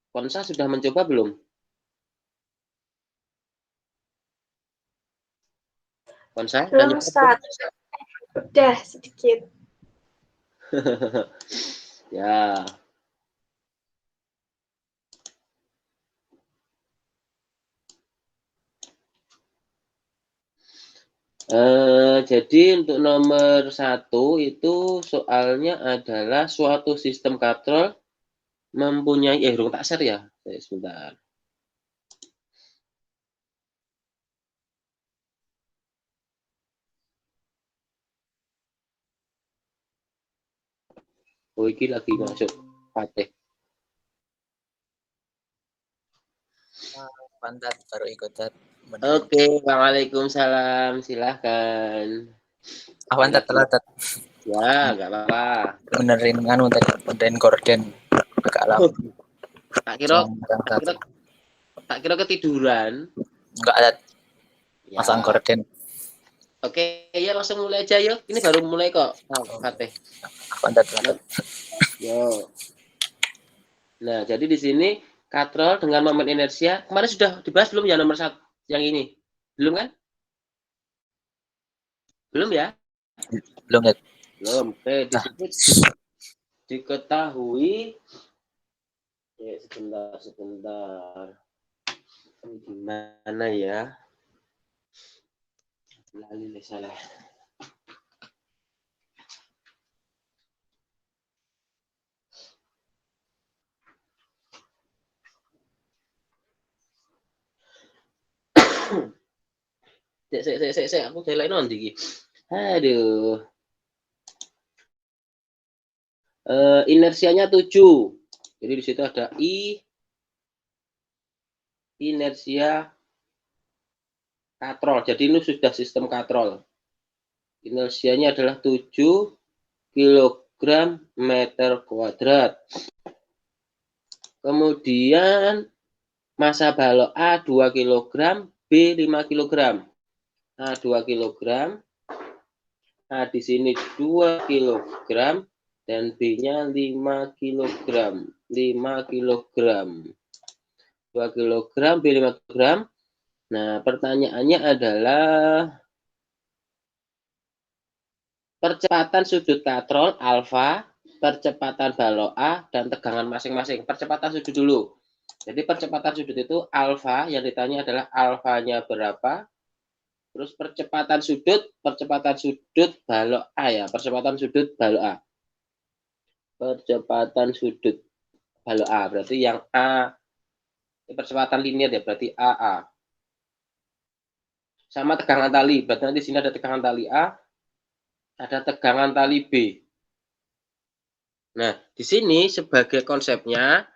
Konsa sudah mencoba belum? Konsa? Belum, Ustaz. Udah sedikit. Ya. Jadi untuk nomor 1 itu soalnya adalah suatu sistem katrol mempunyai rung tak share ya. Sebentar. Oh, ini lagi masuk Fatih. Pantat baru ikutan. Oke, waalaikumsalam. Silahkan. Pantat telat. Ya, nggak apa-apa. Benerin nganu tadi, benerin gorden agak lama. Tak kira ketiduran. Enggak ada. Ya. Masang gorden. Oke, ya langsung mulai aja yuk. Ini baru mulai kok, Fatih. Pantat. Yo. Nah, jadi di sini katrol dengan momen inersia kemarin sudah dibahas belum ya nomor 1 yang ini? Belum kan? Belum ya? Belum. Belum. Oke, di sini diketahui sebentar. Ini gimana ya? Salah. Saya aku delay nanti iki. Aduh. Inersianya 7. Jadi di situ ada I inersia katrol. Jadi ini sudah sistem katrol. Inersianya adalah 7 kg meter kuadrat. Kemudian massa balok A 2 kg, B 5 kg. A 2 kg. A di sini 2 kg dan B-nya 5 kg. 5 kg. 2 kg, B 5 kg. Nah, pertanyaannya adalah percepatan sudut katrol alfa, percepatan balok A, dan tegangan masing-masing. Percepatan sudut dulu. Jadi percepatan sudut itu alfa, yang ditanya adalah alfanya berapa. Terus percepatan sudut balok A ya. Percepatan sudut balok A. Percepatan sudut balok A. Berarti yang A, percepatan linear ya, berarti AA. Sama tegangan tali. Berarti nanti di sini ada tegangan tali A, ada tegangan tali B. Nah, di sini sebagai konsepnya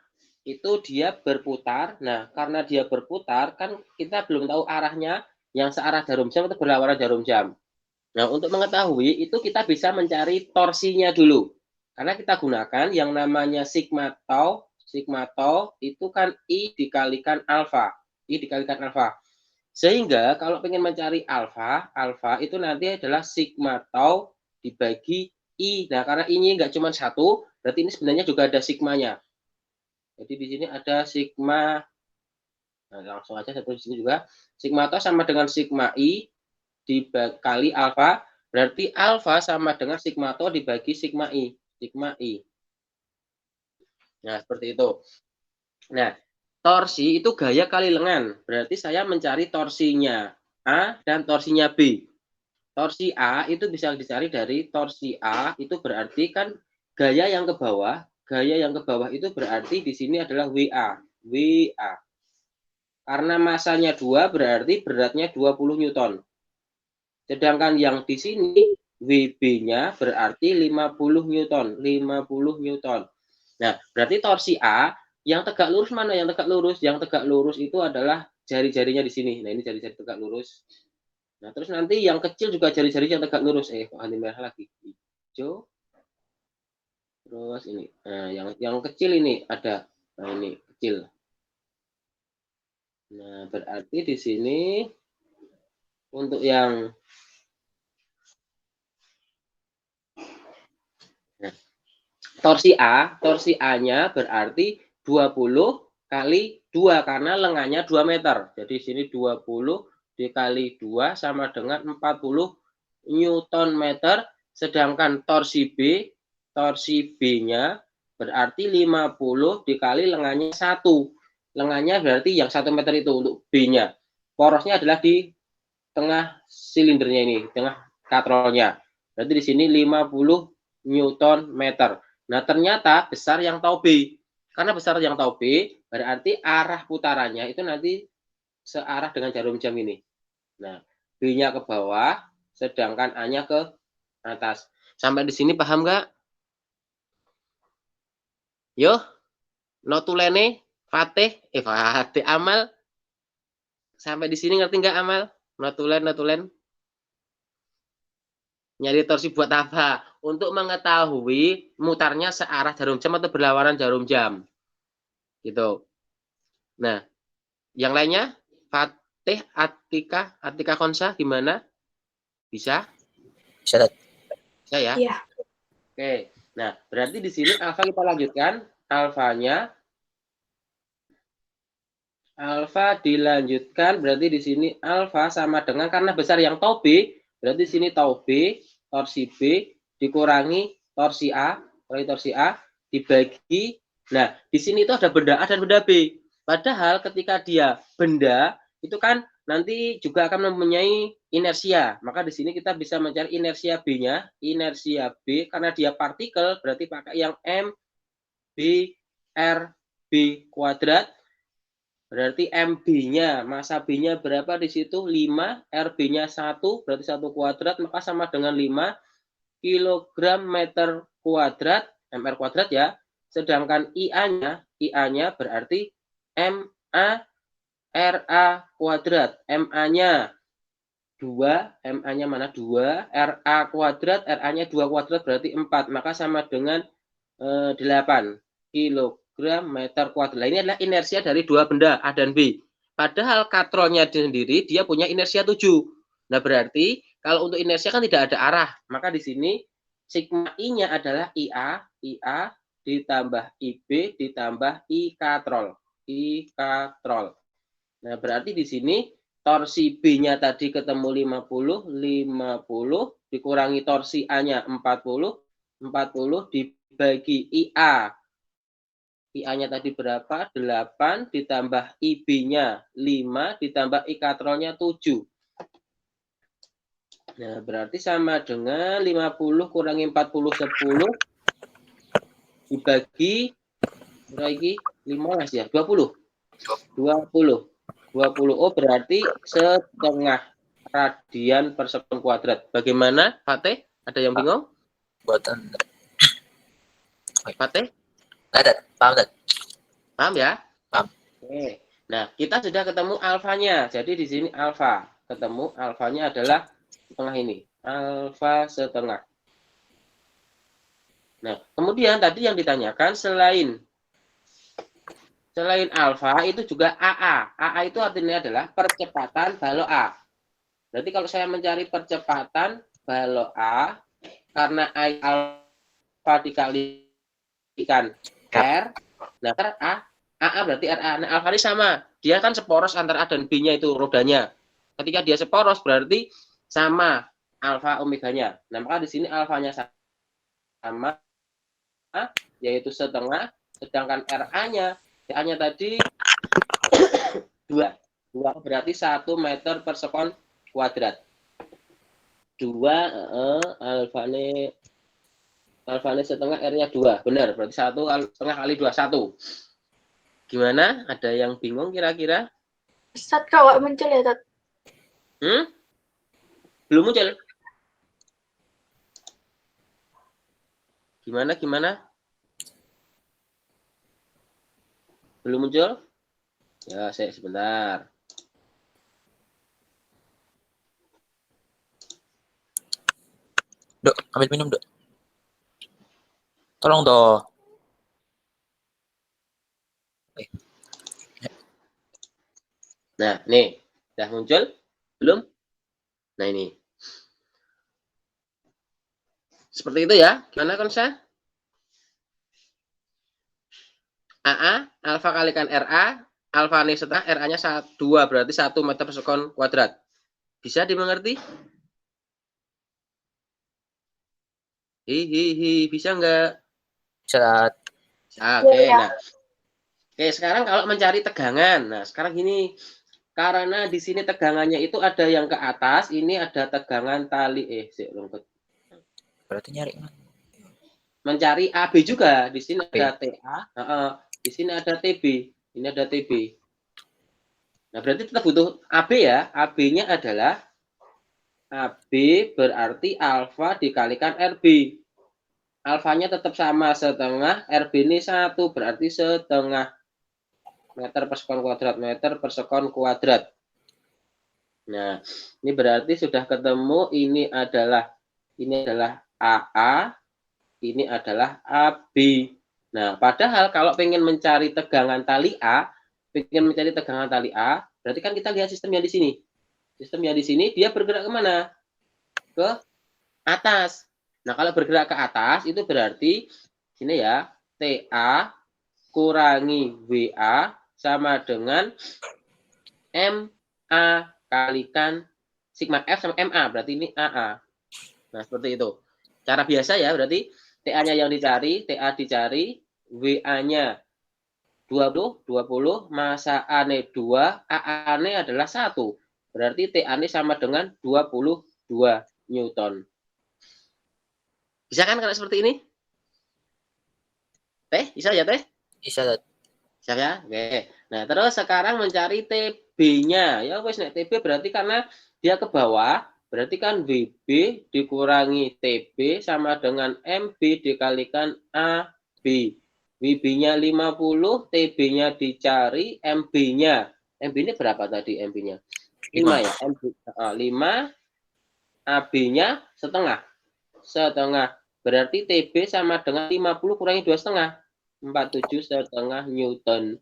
itu dia berputar. Nah, karena dia berputar kan kita belum tahu arahnya, yang searah jarum jam atau berlawanan jarum jam. Nah, untuk mengetahui itu kita bisa mencari torsinya dulu. Karena kita gunakan yang namanya sigma tau. Sigma tau itu kan I dikalikan alfa. I dikalikan alfa. Sehingga kalau ingin mencari alfa, alfa itu nanti adalah sigma tau dibagi I. Nah, karena ini nggak cuma satu, berarti ini sebenarnya juga ada sigmanya. Jadi di sini ada sigma, nah langsung aja satu di sini juga. Sigma tau sama dengan sigma I dikali alfa, berarti alfa sama dengan sigma tau dibagi sigma I. Sigma I. Nah, seperti itu. Nah, torsi itu gaya kali lengan. Berarti saya mencari torsinya A dan torsinya B. Torsi A itu bisa dicari dari torsi A, itu berarti kan gaya yang ke bawah. Gaya yang ke bawah itu berarti di sini adalah WA. WA. Karena masanya 2 berarti beratnya 20 Newton. Sedangkan yang di sini WB-nya berarti 50 Newton. 50 Newton. Nah, berarti torsi A yang tegak lurus mana? Yang tegak lurus? Yang tegak lurus itu adalah jari-jarinya di sini. Nah, ini jari-jari tegak lurus. Nah, terus nanti yang kecil juga jari-jari yang tegak lurus. Kok ini merah lagi? Hijau. Terus ini. Nah, yang kecil ini ada. Nah, ini kecil. Nah, berarti di sini untuk yang torsi A-nya berarti 20 kali 2 karena lengannya 2 meter. Jadi sini 20 dikali 2 sama dengan 40 Newton meter. Sedangkan torsi B-nya berarti 50 dikali lengannya 1. Lengannya berarti yang 1 meter itu untuk B-nya. Porosnya adalah di tengah silindernya ini, tengah katrolnya. Berarti di sini 50 Newton meter. Nah, ternyata besar yang tahu B. Karena besar yang tahu B, berarti arah putarannya itu nanti searah dengan jarum jam ini. Nah, B-nya ke bawah, sedangkan A-nya ke atas. Sampai di sini paham nggak? Yo, notulene, Fatih, Amal. Sampai di sini ngerti nggak Amal? Notulen. Nyari torsi buat apa? Untuk mengetahui mutarnya searah jarum jam atau berlawanan jarum jam. Gitu. Nah, yang lainnya, Fatih, Atika Konsa, gimana? Bisa? Bisa. Bisa ya? Iya. Oke. Nah, berarti di sini alfa kita lanjutkan. Alfa dilanjutkan, berarti di sini alfa sama dengan, karena besar yang tau B, berarti di sini tau B, torsi B, dikurangi torsi A, dibagi. Nah, di sini itu ada benda A dan benda B. Padahal ketika dia benda, itu kan nanti juga akan mempunyai inersia. Maka di sini kita bisa mencari inersia B-nya, inersia B, karena dia partikel, berarti pakai yang M, B, R, B kuadrat. Berarti MB-nya, masa B-nya berapa di situ? 5, RB-nya 1, berarti 1 kuadrat, maka sama dengan 5 kilogram meter kuadrat, MR kuadrat ya. Sedangkan IA-nya berarti MA RA kuadrat. MA-nya 2, MA-nya mana? 2, RA kuadrat, RA-nya 2 kuadrat berarti 4, maka sama dengan 8 kilogram meter kuadrat. Nah, ini adalah inersia dari dua benda A dan B. Padahal katrolnya sendiri dia punya inersia 7. Nah, berarti kalau untuk inersia kan tidak ada arah. Maka di sini sigma I-nya adalah IA ditambah IB ditambah I katrol. Nah, berarti di sini torsi B-nya tadi ketemu 50 dikurangi torsi A-nya 40 dibagi IA-nya tadi berapa? 8 ditambah IB-nya 5 ditambah I katrolnya 7. Nah, berarti sama dengan 50 kurangi 40 10 dibagi lagi 15 ya, 20. 20. Oh, berarti setengah radian per sekon kuadrat. Bagaimana, Fatih? Ada yang bingung? Buatan. Fatih? Paham. Paham ya? Paham. Oke. Nah, kita sudah ketemu alfanya. Jadi di sini alfa. Ketemu alfanya adalah setengah ini. Alfa setengah. Nah, kemudian tadi yang ditanyakan selain alfa itu juga AA. AA itu artinya adalah percepatan balok A. Berarti kalau saya mencari percepatan balok A, karena I alfa dikalikan R, nah AA berarti RA. Nah, alfa ini sama. Dia kan seporos antara A dan B-nya itu rodanya. Ketika dia seporos berarti sama alfa omeganya. Nah, maka di sini alfanya sama, yaitu setengah, sedangkan RA-nya tadi 2 berarti 1 meter per sekon kuadrat. 2 alfanya setengah, R-nya 2. Benar, berarti 1 setengah kali 2, 1. Gimana? Ada yang bingung kira-kira? Ustadz, kalau muncul ya, Tat? Belum muncul? Gimana? Belum muncul? Ya, saya sebentar. Dok, ambil minum, Dok. Tolong, Dok. Nah, nih. Sudah muncul? Belum? Nah, ini. Seperti itu ya. Gimana, Konsa? AA, alfa kalikan RA, alfa ini setengah, RA-nya 2, berarti 1 meter per sekon kuadrat. Bisa dimengerti? Hihihi, bisa nggak? Bisa. Oke, Ya. nah. Oke, sekarang kalau mencari tegangan. Nah, sekarang gini, karena di sini tegangannya itu ada yang ke atas, ini ada tegangan tali Berarti nyari mencari AB juga. Di sini AB. ada TA, di sini ada TB, ini ada TB. Nah, berarti kita butuh AB ya. AB-nya adalah AB berarti alfa dikalikan RB. Alfanya tetap sama setengah, RB ini 1 berarti setengah meter per sekon kuadrat, meter per sekon kuadrat. Nah, ini berarti sudah ketemu, ini adalah AA, ini adalah AB. Nah, padahal kalau pengen mencari tegangan tali A, berarti kan kita lihat sistemnya di sini. Sistemnya di sini dia bergerak kemana? Ke atas. Nah, kalau bergerak ke atas itu berarti sini ya, TA kurangi WA sama dengan MA kalikan sigma F sama MA, berarti ini AA. Nah, seperti itu. Cara biasa ya, berarti TA-nya yang dicari, TA dicari, WA-nya 20, massa A-nya 2, AA-nya adalah 1. Berarti TA-nya sama dengan 22 Newton. Bisa kan kalau seperti ini? Teh, bisa ya Teh? Bisa. Bisa ya? Oke. Nah, terus sekarang mencari TB-nya. Ya wes, nek TB berarti karena dia ke bawah, berarti kan WB dikurangi TB sama dengan MB dikalikan AB. WB-nya 50, TB-nya dicari, MB-nya. MB ini berapa tadi MB-nya? 5 ya. MB, 5, AB-nya setengah. Setengah. Berarti TB sama dengan 50 kurangi 2,5. 47,5 Newton.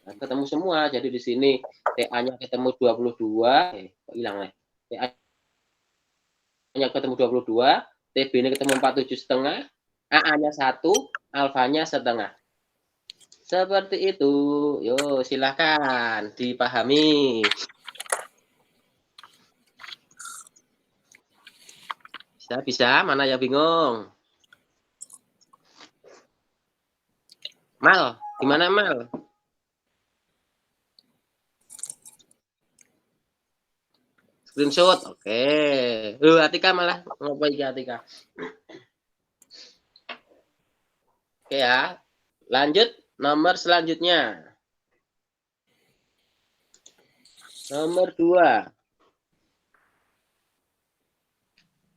Nah, ketemu semua. Jadi di sini TA-nya ketemu 22. Kok hilang nih? TA-nya ketemu 22, TB-nya ketemu 47,5, AA-nya 1, alfanya setengah. Seperti itu. Yo, silakan dipahami. Bisa, mana yang bingung? Mal, gimana Mal? Screenshot, oke. Atika malah ngopo iki Atika. Oke ya. Lanjut nomor selanjutnya. Nomor 2.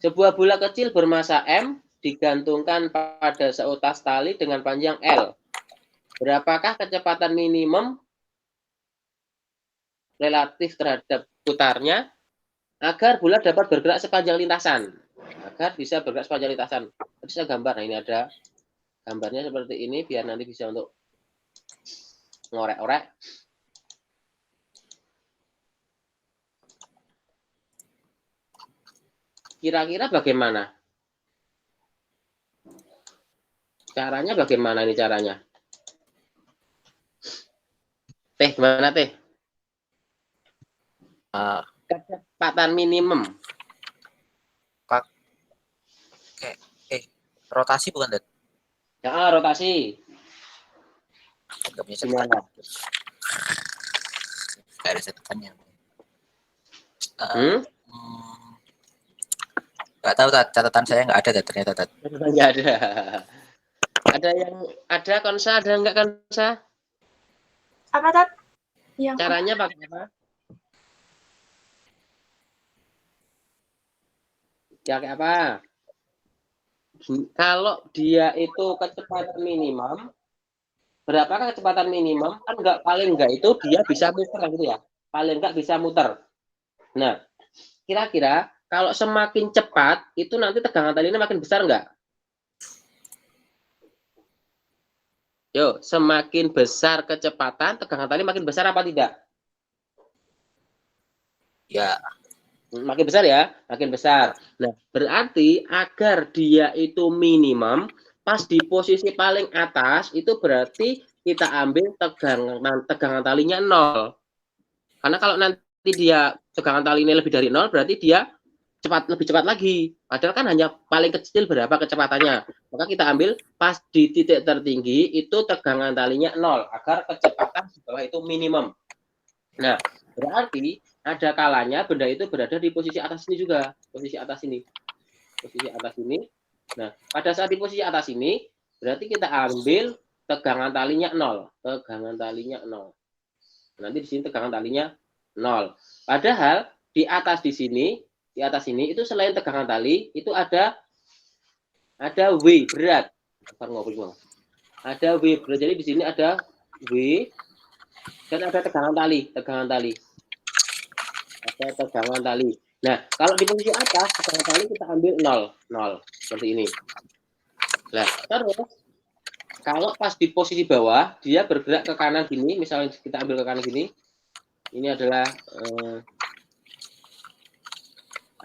Sebuah bola kecil bermassa M digantungkan pada seutas tali dengan panjang L. Berapakah kecepatan minimum relatif terhadap putarnya agar bola dapat bergerak sepanjang lintasan? Agar bisa bergerak sepanjang lintasan. Tadi saya gambar. Nah, ini ada gambarnya seperti ini biar nanti bisa untuk ngorek-orek. Kira-kira bagaimana? Caranya bagaimana ini caranya? Teh, gimana Teh? Kecepatan minimum. Rotasi bukan, Dad? Ya, rotasi. Enggak punya catatan. Enggak ada catatannya. Enggak tahu, Dad. Catatan saya enggak ada, Dad, ternyata, Dad. Enggak ada. Ada yang ada Konsa, ada enggak Konsa? Apa, Tat? Yang Caranya pakai apa? Ya kayak apa? Kalau dia itu kecepatan minimum, berapakah kecepatan minimum? Kan enggak, paling enggak itu dia bisa muter gitu ya. Paling enggak bisa muter. Nah, kira-kira kalau semakin cepat itu nanti tegangan talinya makin besar enggak? Yo, semakin besar kecepatan, tegangan tali makin besar apa tidak? Ya. Makin besar ya, makin besar. Nah, berarti agar dia itu minimum, pas di posisi paling atas, itu berarti kita ambil tegangan talinya 0. Karena kalau nanti dia tegangan tali ini lebih dari 0, berarti dia lebih cepat lagi. Padahal kan hanya paling kecil berapa kecepatannya. Maka kita ambil pas di titik tertinggi itu tegangan talinya 0 agar kecepatan di bawah itu minimum. Nah, berarti ada kalanya benda itu berada di posisi atas ini juga, posisi atas ini. Posisi atas ini. Nah, pada saat di posisi atas ini, berarti kita ambil tegangan talinya 0. Tegangan talinya 0. Nanti di sini tegangan talinya 0. Padahal di atas di sini itu selain tegangan tali itu ada W berat. Ada W berat. Jadi di sini ada W dan ada tegangan tali. Ada tegangan tali. Nah, kalau di posisi atas tegangan tali kita ambil 0 seperti ini. Nah, terus kalau pas di posisi bawah, dia bergerak ke kanan gini, misalnya kita ambil ke kanan gini, ini adalah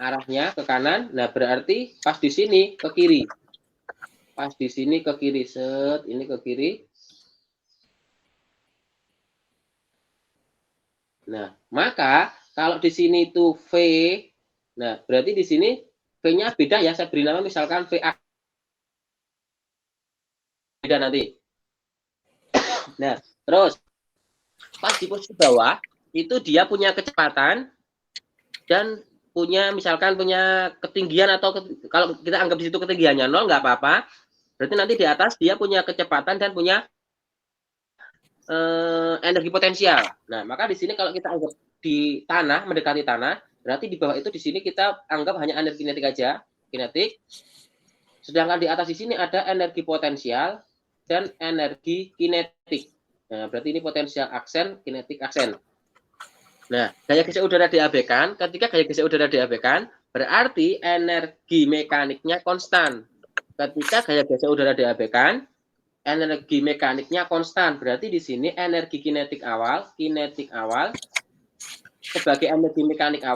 arahnya ke kanan, nah berarti pas di sini ke kiri. Pas di sini ke kiri, set, ini ke kiri. Nah, maka kalau di sini itu V, nah berarti di sini V-nya beda ya, saya beri nama misalkan VA. Beda nanti. Nah, terus pas di posisi bawah itu dia punya kecepatan dan misalkan punya ketinggian atau kalau kita anggap di situ ketinggiannya 0 nggak apa-apa. Berarti nanti di atas dia punya kecepatan dan punya energi potensial. Nah, maka di sini kalau kita anggap di tanah, mendekati tanah, berarti di bawah itu di sini kita anggap hanya energi kinetik aja, kinetik. Sedangkan di atas di sini ada energi potensial dan energi kinetik. Nah, berarti ini potensial aksen, kinetik aksen. Nah, gaya geser udara diabaikan. Ketika gaya geser udara diabaikan, berarti energi mekaniknya konstan. Ketika gaya geser udara diabaikan, energi mekaniknya konstan. Berarti di sini energi kinetik awal sebagai energi mekanik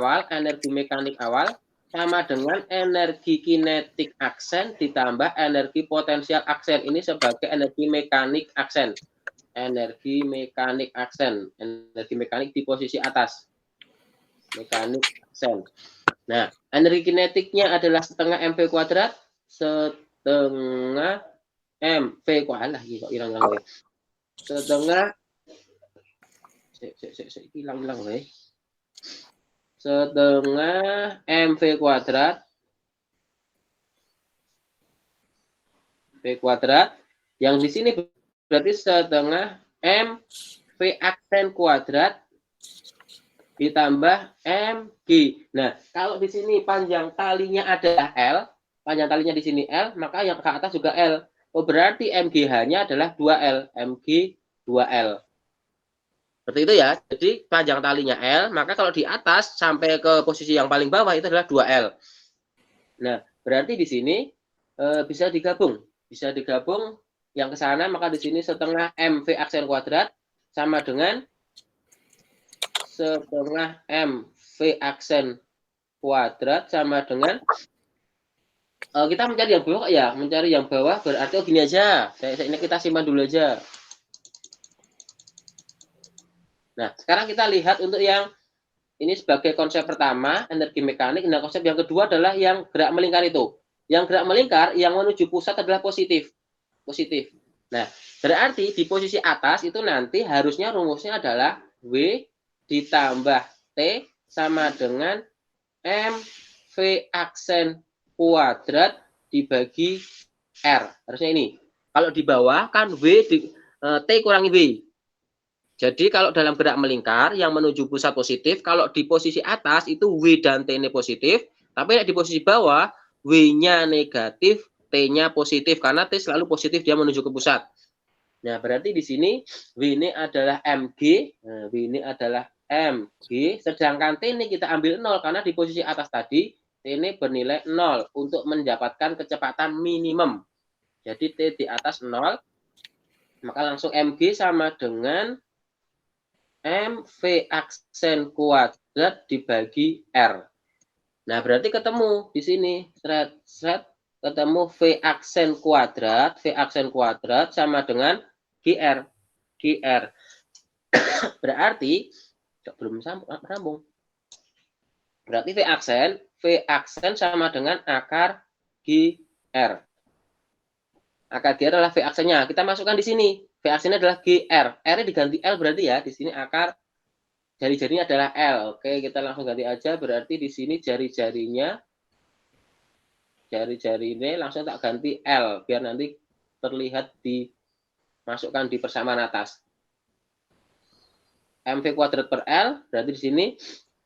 awal sama dengan energi kinetik aksen ditambah energi potensial aksen. Ini sebagai energi mekanik aksen. Energi mekanik di posisi atas. Mekanik aksen. Nah, energi kinetiknya adalah setengah mv kuadrat, setengah mv kuadrat. Setengah hilang weh. Setengah mv kuadrat yang di sini berarti setengah mv aksen kuadrat ditambah mg. Nah, kalau di sini panjang talinya adalah L, panjang talinya di sini L, maka yang ke atas juga L. Oh, berarti mgh-nya adalah 2L, mg 2L. Seperti itu ya. Jadi panjang talinya L, maka kalau di atas sampai ke posisi yang paling bawah itu adalah 2L. Nah, berarti di sini bisa digabung yang ke sana, maka di sini setengah mv aksen kuadrat sama dengan setengah mv aksen kuadrat sama dengan kita mencari yang bawah ya, mencari yang bawah berarti gini aja. Ini kita simpan dulu aja. Nah, sekarang kita lihat untuk yang ini sebagai konsep pertama, energi mekanik. Nah, konsep yang kedua adalah yang gerak melingkar itu. Yang gerak melingkar, yang menuju pusat adalah positif. Nah, berarti di posisi atas itu nanti harusnya rumusnya adalah W ditambah T sama dengan MV aksen kuadrat dibagi R. Harusnya ini. Kalau di bawah kan T kurangi W. Jadi kalau dalam gerak melingkar yang menuju pusat positif, kalau di posisi atas itu W dan T ini positif, tapi di posisi bawah W-nya negatif, T-nya positif karena T selalu positif dia menuju ke pusat. Nah, berarti di sini W ini adalah mg, W ini adalah mg, sedangkan T ini kita ambil 0 karena di posisi atas tadi T ini bernilai 0 untuk mendapatkan kecepatan minimum. Jadi T di atas 0, maka langsung mg sama dengan MV aksen kuadrat dibagi R. Nah, berarti ketemu di sini. Ketemu V aksen kuadrat sama dengan GR. GR. Berarti belum sambung. Berarti V aksen sama dengan akar GR. Akar GR adalah V aksennya. Kita masukkan di sini. V aksennya adalah GR. R-nya diganti L berarti ya. Di sini akar jari-jarinya adalah L. Oke, kita langsung ganti aja. Berarti di sini jari-jari ini langsung tak ganti L. Biar nanti terlihat dimasukkan di persamaan atas. MV kuadrat per L. Berarti di sini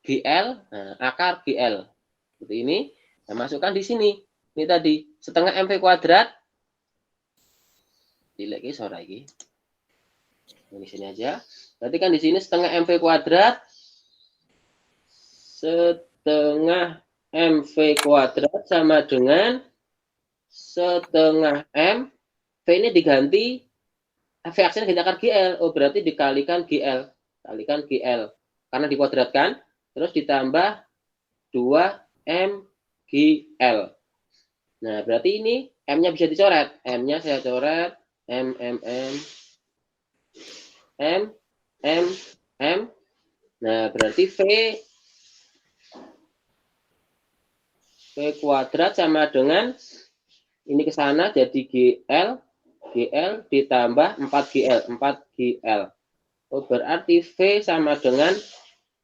GL. Nah, akar GL. Seperti ini. Nah, masukkan di sini. Ini tadi. Setengah MV kuadrat. Dilek sore lagi. Di sini aja. Berarti kan di sini setengah MV kuadrat. Setengah MV kuadrat sama dengan setengah M. V ini diganti. V aksen ganti akar GL. Oh, berarti dikalikan GL. Kalikan GL. Karena dikuadratkan. Terus ditambah 2M GL. Nah, berarti ini M-nya bisa dicoret. M-nya saya coret. M. Nah, berarti V kuadrat sama dengan ini ke sana jadi GL ditambah 4GL. Oh, berarti V sama dengan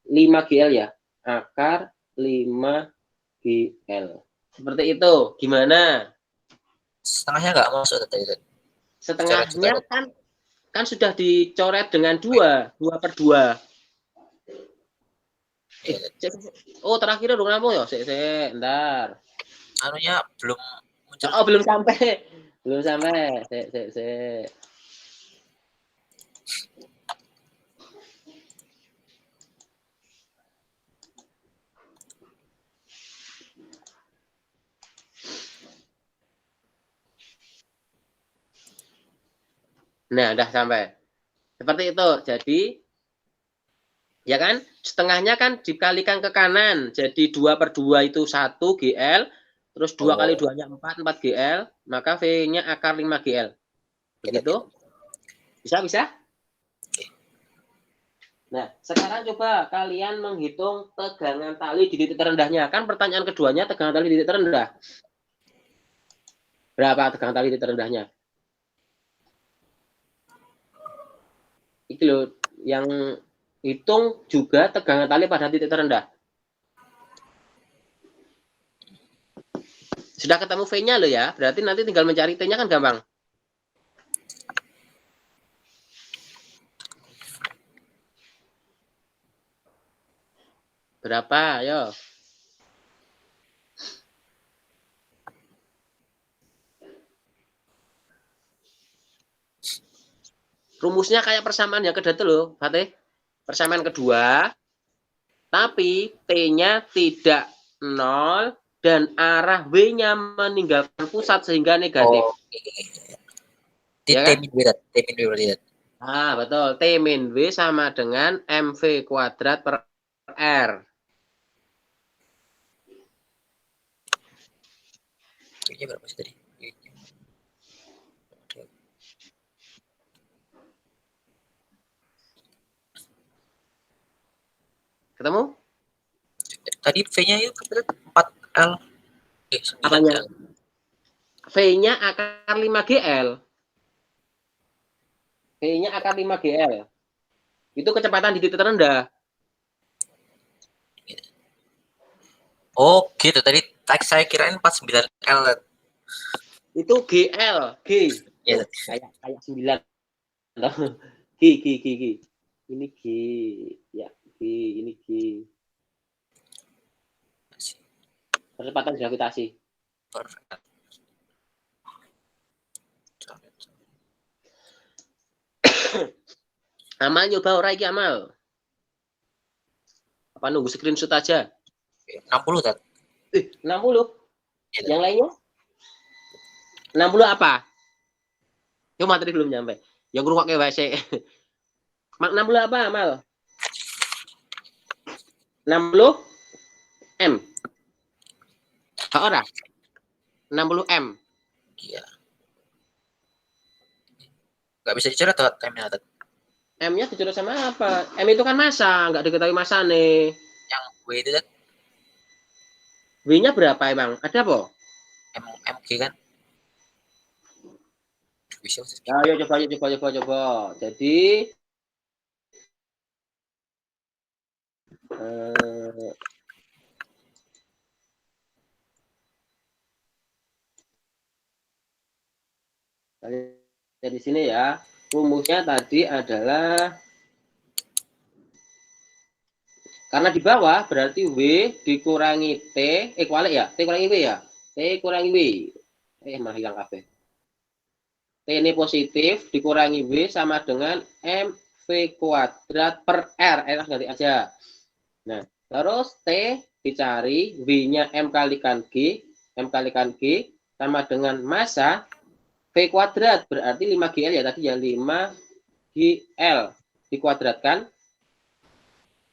5GL ya. Akar 5GL. Seperti itu. Gimana? Setengahnya nggak masuk tadi. Setengahnya kan sudah dicoret dengan 2/2. Oh, terakhir dong kamu ya. Ntar. Anunya belum muncul. Oh, belum sampai. Belum sampai. Sik. Nah, udah sampai. Seperti itu. Jadi, ya kan? Setengahnya kan dikalikan ke kanan. Jadi 2/2 itu 1 GL. Terus 2 kali 2-nya 4 GL. Maka V-nya akar 5 GL. Begitu? Bisa? Nah, sekarang coba kalian menghitung tegangan tali di titik terendahnya. Kan pertanyaan keduanya tegangan tali di titik terendah. Berapa tegangan tali di titik terendahnya? Itu loh, yang hitung juga tegangan tali pada titik terendah. Sudah ketemu V-nya loh ya, berarti nanti tinggal mencari T-nya kan gampang. Berapa? Ayo. Rumusnya kayak persamaan yang kedua tuh loh, Fatih. Persamaan kedua, tapi T-nya tidak 0 dan arah W-nya meninggalkan pusat sehingga negatif. Ya kan? T-min W lihat. Ah, betul. T-W sama dengan MV kuadrat per R. V-nya berapa sih tadi? Ketemu? Tadi V-nya itu 4L. Apanya? V-nya akar 5GL. V-nya akar 5GL. Itu kecepatan di titik terendah. Oh, gitu. Tadi saya kirain 49L. Itu GL, G. Ya. Oh, kayak 9. G. Ini G. Ya, G, ini G. Percepatan gravitasi. Amal nyoba ora iki Amal. Apa nunggu screenshot aja? 60 kan? 60. Ya, yang lainnya? 60 apa? Yo materi belum nyampe. Yang ngrungokke wae sik. 60 apa Amal? 60 M. Ora. 60 M. Iya. Nggak bisa dicoret atau time-nya. M-nya dicurut sama apa? M itu kan massa, nggak diketahui massa nih. Yang W itu kan W-nya berapa emang? Ada apa? MG kan. Bisa. Ya, ayo coba. Jadi eh, dari sini ya, rumusnya tadi adalah karena di bawah berarti W dikurangi T, kualik ya, T kurangi W ya, T kurangi W, malah hilang kabeh. T ini positif dikurangi W sama dengan MV kuadrat per R, ganti aja. Nah, terus T dicari, W-nya M kalikan G sama dengan massa V kuadrat, berarti 5GL ya tadi ya, 5GL dikuadratkan.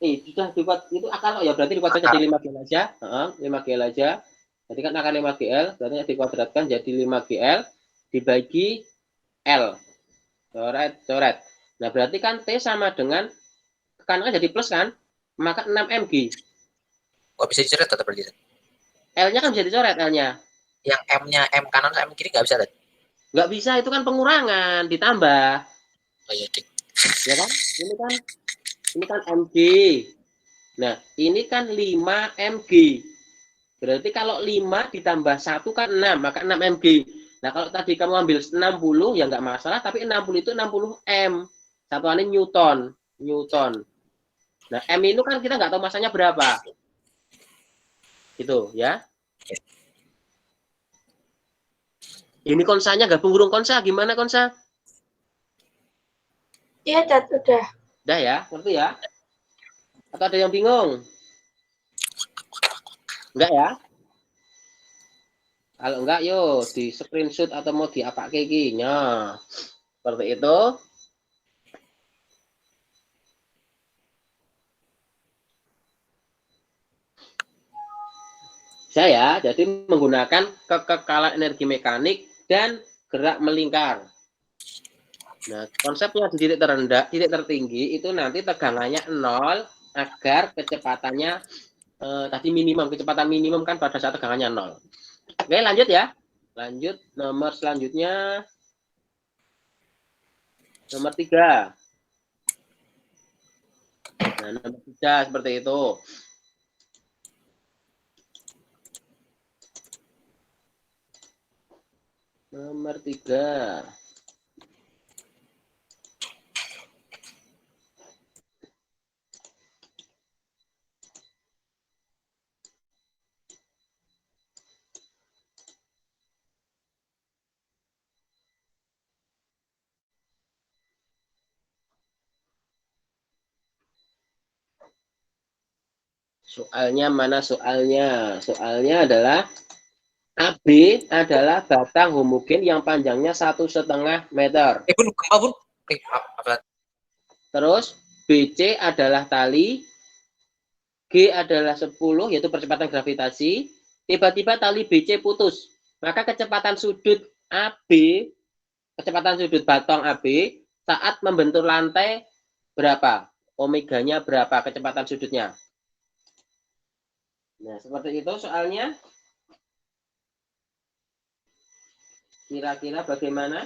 Sudah dikuadrat, itu akal ya, berarti dikuadrat jadi 5GL aja. 5GL aja. Jadi kan akal 5GL, berarti dikuadratkan jadi 5GL dibagi L. Coret. Nah, berarti kan T sama dengan, kanan jadi plus kan, maka 6 mg. Kok bisa dicoret tetap berarti? L-nya kan bisa dicoret L-nya. Yang M-nya M kanan sama M kiri nggak bisa kan? Nggak bisa, itu kan pengurangan, ditambah. Oh iya, Dik. Ya kan? Ini kan mg. Nah, ini kan 5 mg. Berarti kalau 5 ditambah 1 kan 6, maka 6 mg. Nah, kalau tadi kamu ambil 60, ya nggak masalah, tapi 60 itu 60 M. Satuannya Newton. Nah, M itu kan kita nggak tahu masanya berapa. Gitu, ya. Ini konsanya gabung huruf konsa, gimana konsa? Iya, Tat, udah. Udah ya, ngerti ya? Atau ada yang bingung? Enggak ya? Kalau enggak, yuk di screenshot atau mau di apa kayak seperti itu. Saya jadi menggunakan kekekalan energi mekanik dan gerak melingkar. Nah, konsepnya di titik terendah, titik tertinggi itu nanti tegangannya 0 agar kecepatannya tadi kecepatan minimum kan pada saat tegangannya 0. Oke, lanjut ya. Lanjut nomor selanjutnya, nomor 3. Nah, nomor 3 seperti itu. Nomor 3. Soalnya mana soalnya? Soalnya adalah AB adalah batang homogen yang panjangnya 1,5 meter. Bun, gempa bun. Apa? Terus BC adalah tali, G adalah 10, yaitu percepatan gravitasi. Tiba-tiba tali BC putus. Maka kecepatan sudut AB, kecepatan sudut batang AB saat membentur lantai berapa? Omeganya berapa kecepatan sudutnya? Nah, seperti itu soalnya. Kira-kira bagaimana?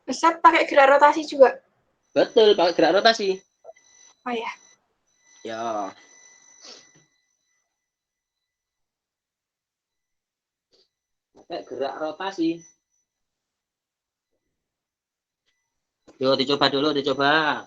Pesat pakai gerak rotasi juga. Betul, pakai gerak rotasi. Oh ya. Ya. Pakai gerak rotasi. Yuk, dicoba dulu, dicoba.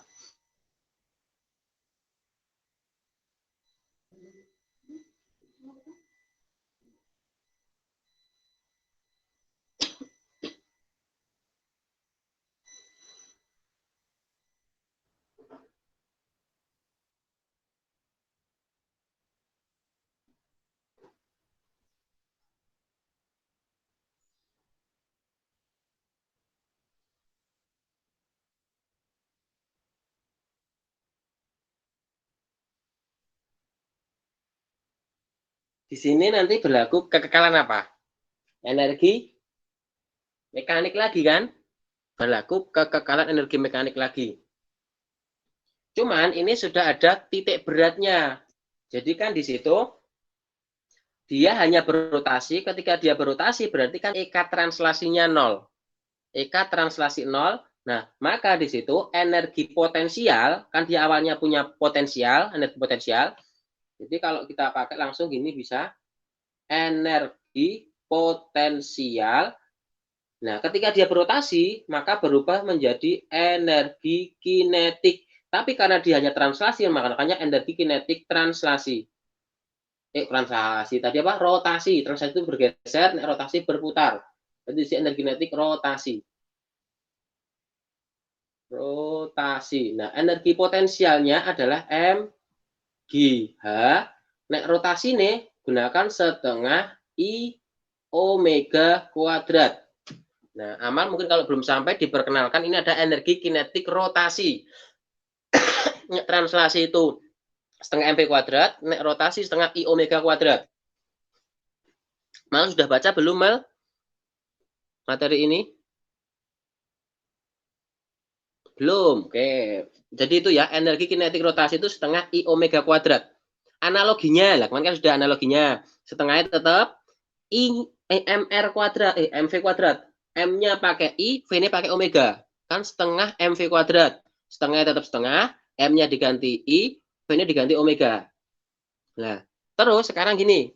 Di sini nanti berlaku kekekalan apa? Energi mekanik lagi kan? berlaku kekekalan energi mekanik lagi. Cuman ini sudah ada titik beratnya. Jadi kan di situ dia hanya berotasi. Ketika dia berotasi berarti kan EK translasinya 0. EK translasi 0. Nah, maka di situ energi potensial, kan dia awalnya punya potensial, energi potensial. Jadi kalau kita pakai langsung gini bisa energi potensial. Nah, ketika dia berotasi, maka berubah menjadi energi kinetik. Tapi karena dia hanya translasi, makanya energi kinetik translasi. Translasi tadi apa? Rotasi. Translasi itu bergeser, rotasi berputar. Jadi energi kinetik rotasi. Rotasi. Nah, energi potensialnya adalah mg h. Nek rotasi nih gunakan setengah I omega kuadrat. Nah, Amal mungkin kalau belum sampai diperkenalkan ini ada energi kinetik rotasi. Translasi itu setengah mv kuadrat, nek rotasi setengah I omega kuadrat. Mal sudah baca belum, Mal? Materi ini? Belum. Oke. Jadi itu ya, energi kinetik rotasi itu setengah I omega kuadrat. Analoginya, lah kemarin kan sudah analoginya. Setengahnya tetap mr kuadrat, mv kuadrat. M-nya pakai I, V-nya pakai omega. Kan setengah mv kuadrat. Setengahnya tetap setengah, M-nya diganti I, V-nya diganti omega. Nah, terus sekarang gini.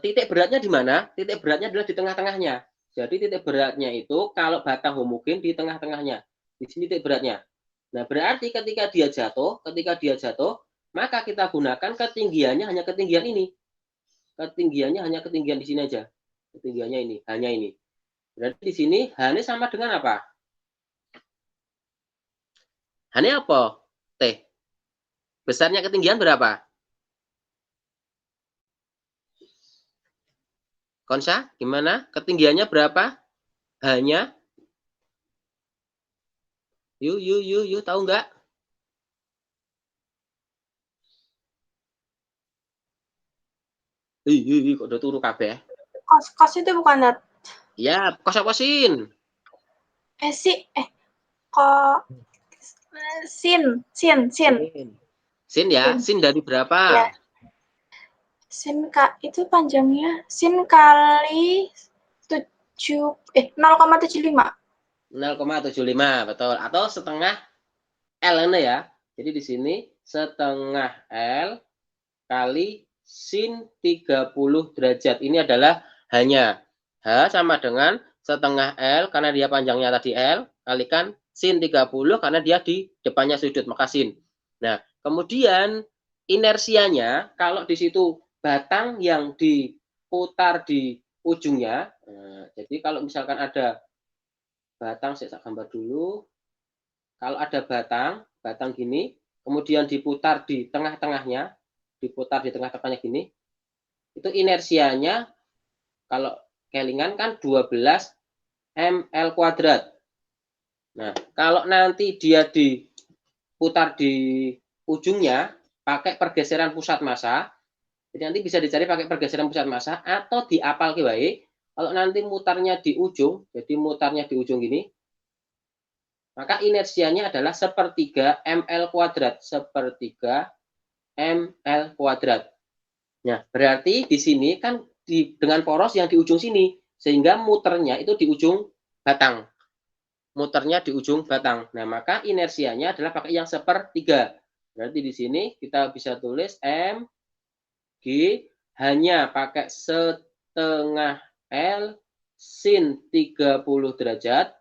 Titik beratnya di mana? Titik beratnya adalah di tengah-tengahnya. Jadi titik beratnya itu kalau batang homogen di tengah-tengahnya. Di sini titik beratnya. Nah, berarti ketika dia jatuh, maka kita gunakan ketinggiannya hanya ketinggian ini. Ketinggiannya hanya ketinggian di sini aja. Ketinggiannya ini, hanya ini. Berarti di sini H-nya sama dengan apa? H-nya apa? T. Besarnya ketinggian berapa? Konsa, gimana? Ketinggiannya berapa? H-nya? Yuk, tahu nggak? Kok udah turu kabeh? Kos itu bukan dat. Ya, kos apa sin? Sin ya, sin dari berapa? Ya. Sin itu panjangnya sin kali 0,75. 0,75, betul. Atau setengah L ini ya. Jadi di sini setengah L kali sin 30 derajat. Ini adalah hanya H sama dengan setengah L karena dia panjangnya tadi L kalikan sin 30 karena dia di depannya sudut, maka sin. Nah, kemudian inersianya kalau di situ batang yang diputar di ujungnya. Nah, jadi kalau misalkan ada batang, saya gambar dulu. Kalau ada batang gini, kemudian diputar di tengah-tengahnya, gini, itu inersianya kalau kelingan kan 12 ml kuadrat. Nah, kalau nanti dia diputar di ujungnya pakai pergeseran pusat massa, jadi nanti bisa dicari pakai pergeseran pusat massa atau diapal ke baik. Kalau nanti mutarnya di ujung, jadi mutarnya di ujung gini, maka inersianya adalah sepertiga ml kuadrat. Sepertiga ml kuadrat. Nah, berarti di sini kan dengan poros yang di ujung sini. Sehingga muternya itu di ujung batang. Muternya di ujung batang. Nah, maka inersianya adalah pakai yang sepertiga. Berarti di sini kita bisa tulis M, G, hanya pakai setengah L sin 30 derajat.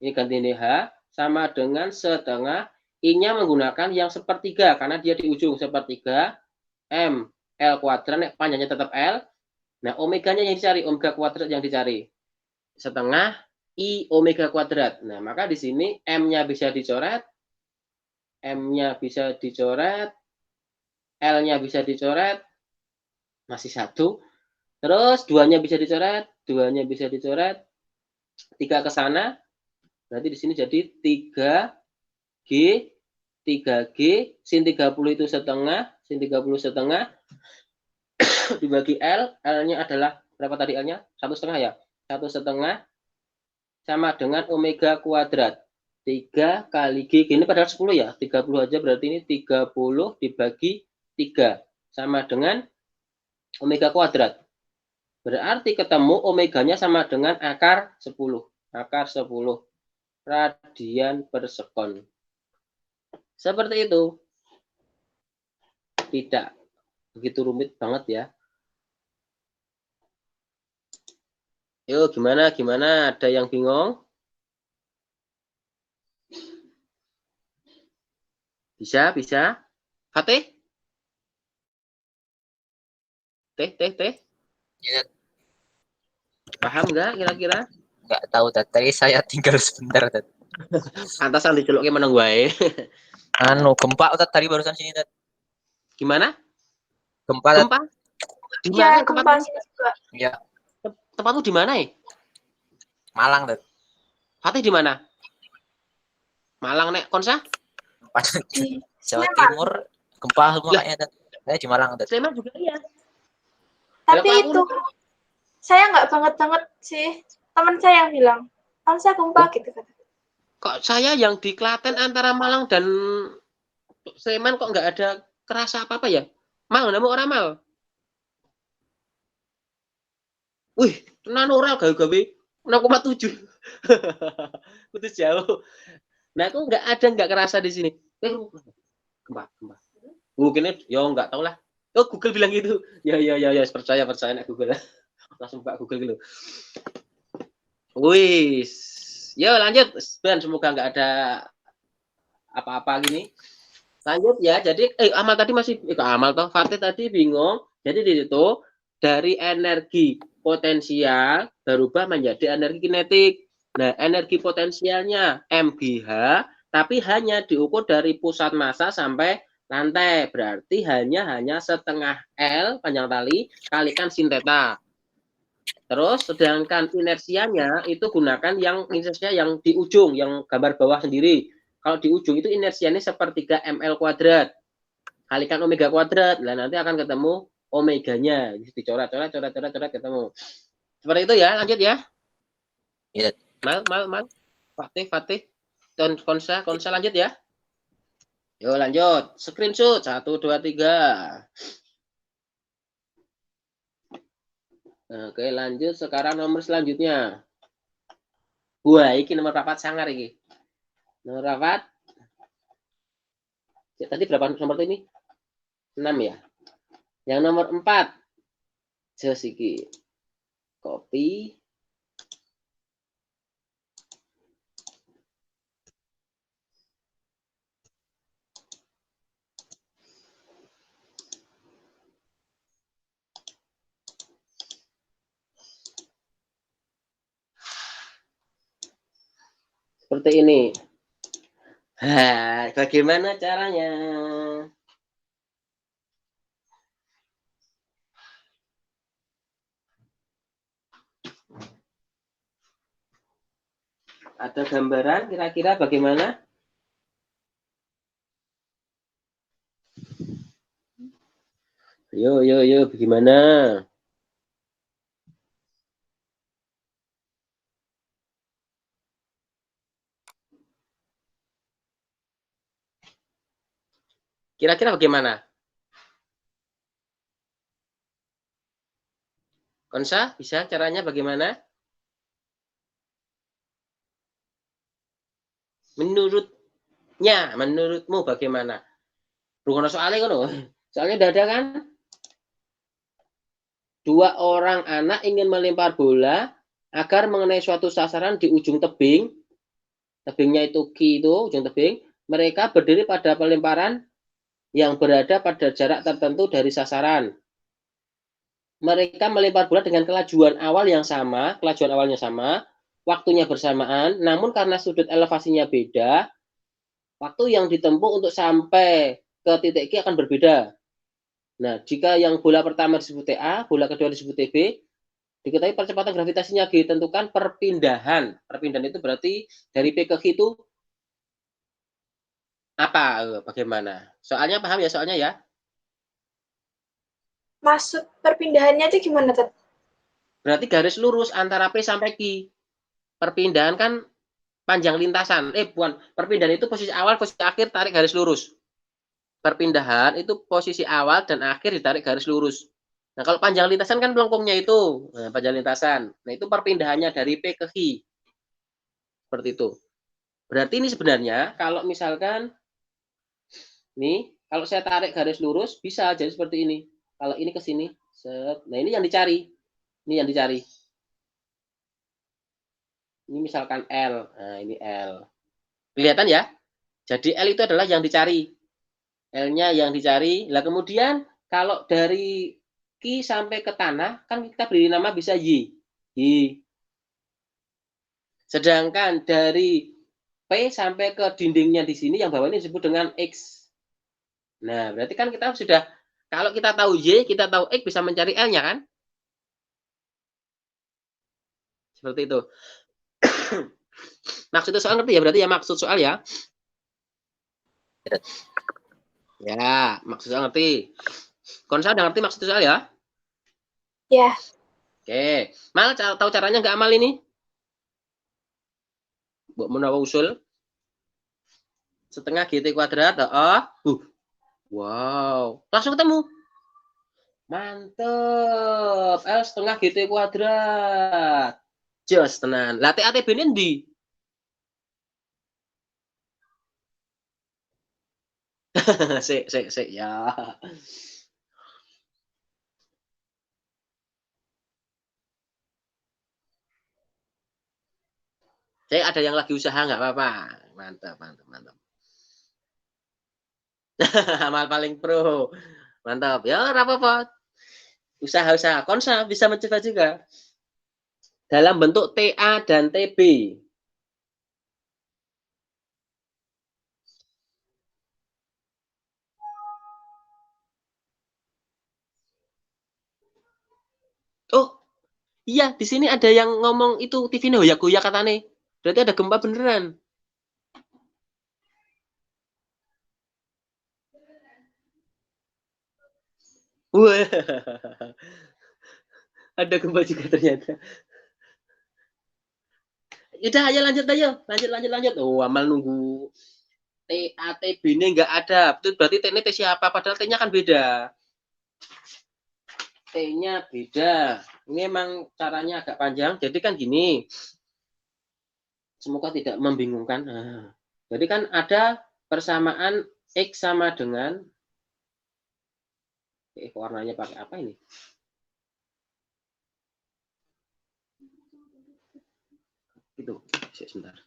Ini ganti ini H. Sama dengan setengah I-nya menggunakan yang sepertiga karena dia di ujung sepertiga M L kuadrat, panjangnya tetap L. Nah, omeganya yang dicari, omega kuadrat yang dicari setengah I omega kuadrat. Nah, maka di sini M-nya bisa dicoret, M-nya bisa dicoret, L-nya bisa dicoret, masih satu. Terus 2-nya bisa dicoret, 2-nya bisa dicoret, 3 ke sana. Berarti di sini jadi 3G, 3G, sin 30 itu setengah, sin 30 setengah, dibagi L, L-nya adalah berapa tadi L-nya? 1,5 ya? 1,5, sama dengan omega kuadrat. 3 kali G, ini padahal 10 ya, 30 aja berarti ini 30 dibagi 3, sama dengan omega kuadrat. Berarti ketemu omeganya sama dengan akar 10. Akar 10 radian per sekon. Seperti itu. Tidak begitu rumit banget ya. Yuk, gimana? Ada yang bingung? Bisa? Fatih? Teh? Ya, Paham nggak kira-kira? nggak tahu Tat. Tadi saya tinggal sebentar Tat. Pantasan diceluknya meneng wae. Anu gempa Tat tadi barusan sini Tat. Gimana? Gempa Tat. Gempa? Di Iya, mana gempa tempatmu? sini juga. Ya, Tempatmu di mana ya? Malang Tat. Fatih di mana? Malang nek konsa? Di Jawa Sleman. Timur gempa semua Lah. kayaknya Tat. Saya di Malang Tat. Sleman juga iya. Tapi Ya, aku itu saya nggak banget sih. Teman saya yang bilang, saya gempa gitu kan. kok saya yang di Klaten antara Malang dan Sleman kok nggak ada kerasa apa-apa ya? Mal, nama orang mal. Wih, tenan ora gawe-gawe 6,7. Itu jauh. Nah, aku nggak kerasa di sini. Gempa. Mungkin ya nggak tahu lah. Oh, Google bilang gitu. Ya, percaya nek Google. Langsung buka Google gitu. Wih. Yo lanjut, Ben, semoga nggak ada apa-apa gini. Lanjut ya. Jadi Amal tadi masih Amal toh Fatih tadi bingung. Jadi di situ dari energi potensial berubah menjadi energi kinetik. Nah, energi potensialnya MGH tapi hanya diukur dari pusat massa sampai lantai. Berarti hanya setengah L panjang tali kalikan sin theta. Terus sedangkan inersianya itu gunakan yang inersia yang di ujung, yang gambar bawah sendiri. Kalau di ujung itu inersianya sepertiga ml kuadrat. Kalikan omega kuadrat. Nah, nanti akan ketemu omeganya. Dicoret ketemu. Seperti itu ya, lanjut ya. Iya. Mal. Fatih. Konsa lanjut ya. Yuk lanjut. Screenshot 1, 2, 3. Oke, lanjut sekarang nomor selanjutnya. Wah, ini nomor rapat sangar ini. Nomor rapat. Tadi berapa nomor ini? 6 ya. Yang nomor 4. Jos iki. Copy. Seperti ini. Bagaimana caranya? Ada gambaran kira-kira bagaimana? Yo, bagaimana? Kira-kira bagaimana? Konsa, bisa caranya bagaimana? Menurutmu bagaimana? Bukan soalnya kan? Soalnya udah ada kan? 2 orang anak ingin melempar bola agar mengenai suatu sasaran di ujung tebing. Tebingnya itu Q itu, ujung tebing. Mereka berdiri pada pelemparan yang berada pada jarak tertentu dari sasaran. Mereka melempar bola dengan kelajuan awalnya sama, waktunya bersamaan, namun karena sudut elevasinya beda, waktu yang ditempuh untuk sampai ke titik Q akan berbeda. Nah, jika yang bola pertama disebut TA, bola kedua disebut TB, diketahui percepatan gravitasinya G, tentukan perpindahan. Perpindahan itu berarti dari P ke Q itu apa? Bagaimana? Soalnya paham ya soalnya ya? Maksud perpindahannya itu gimana, Tat? Berarti garis lurus antara P sampai Q. perpindahan kan panjang lintasan. Bukan, perpindahan itu posisi awal, posisi akhir, tarik garis lurus. Perpindahan itu posisi awal dan akhir ditarik garis lurus. Nah, kalau panjang lintasan kan melengkungnya itu. Nah, panjang lintasan. Nah, itu perpindahannya dari P ke Q. Seperti itu. Berarti ini sebenarnya kalau misalkan nih, kalau saya tarik garis lurus bisa jadi seperti ini. Kalau ini ke sini, set. Nah, ini yang dicari. Ini yang dicari. Ini misalkan L. Nah, ini L. Kelihatan ya? Jadi L itu adalah yang dicari. L-nya yang dicari. Lah kemudian kalau dari Q sampai ke tanah, kan kita beri nama bisa Y. Y. Sedangkan dari P sampai ke dindingnya di sini, yang bawah ini disebut dengan X. Nah, berarti kan kita sudah, kalau kita tahu Y, kita tahu X, bisa mencari L-nya kan? Seperti itu. Maksud soal ngerti ya? Berarti ya maksud soal ya? Ya, maksud soal ngerti. Konsa udah ngerti maksud soal ya? Ya. Oke. Mal, tahu caranya nggak Amal ini? Buat menawa usul. Setengah GT kuadrat. Wow. Langsung ketemu. Mantep. L setengah GT kuadrat. Jos tenan. Lah TATB ini ndi? Sik ya. Saya ada yang lagi usaha nggak apa-apa. Mantap. Amal paling pro. Mantap. Ya, nggak apa-apa. Usaha-usaha. Konsa bisa mencoba juga. Dalam bentuk TA dan TB. Oh, iya, di sini ada yang ngomong itu TV-nya hoyak-hoyak katanya. Berarti ada gempa beneran. Wah. Ada gempa juga ternyata. Udah, ayo lanjut ayo. Lanjut. Oh, Amal nunggu TATB ini nggak ada. Itu berarti T ini T siapa? Padahal T-nya kan beda. T-nya beda. Ini emang caranya agak panjang. Jadi kan gini. Semoga tidak membingungkan. Nah, jadi kan ada persamaan X sama dengan warnanya pakai apa ini? Itu, sebentar.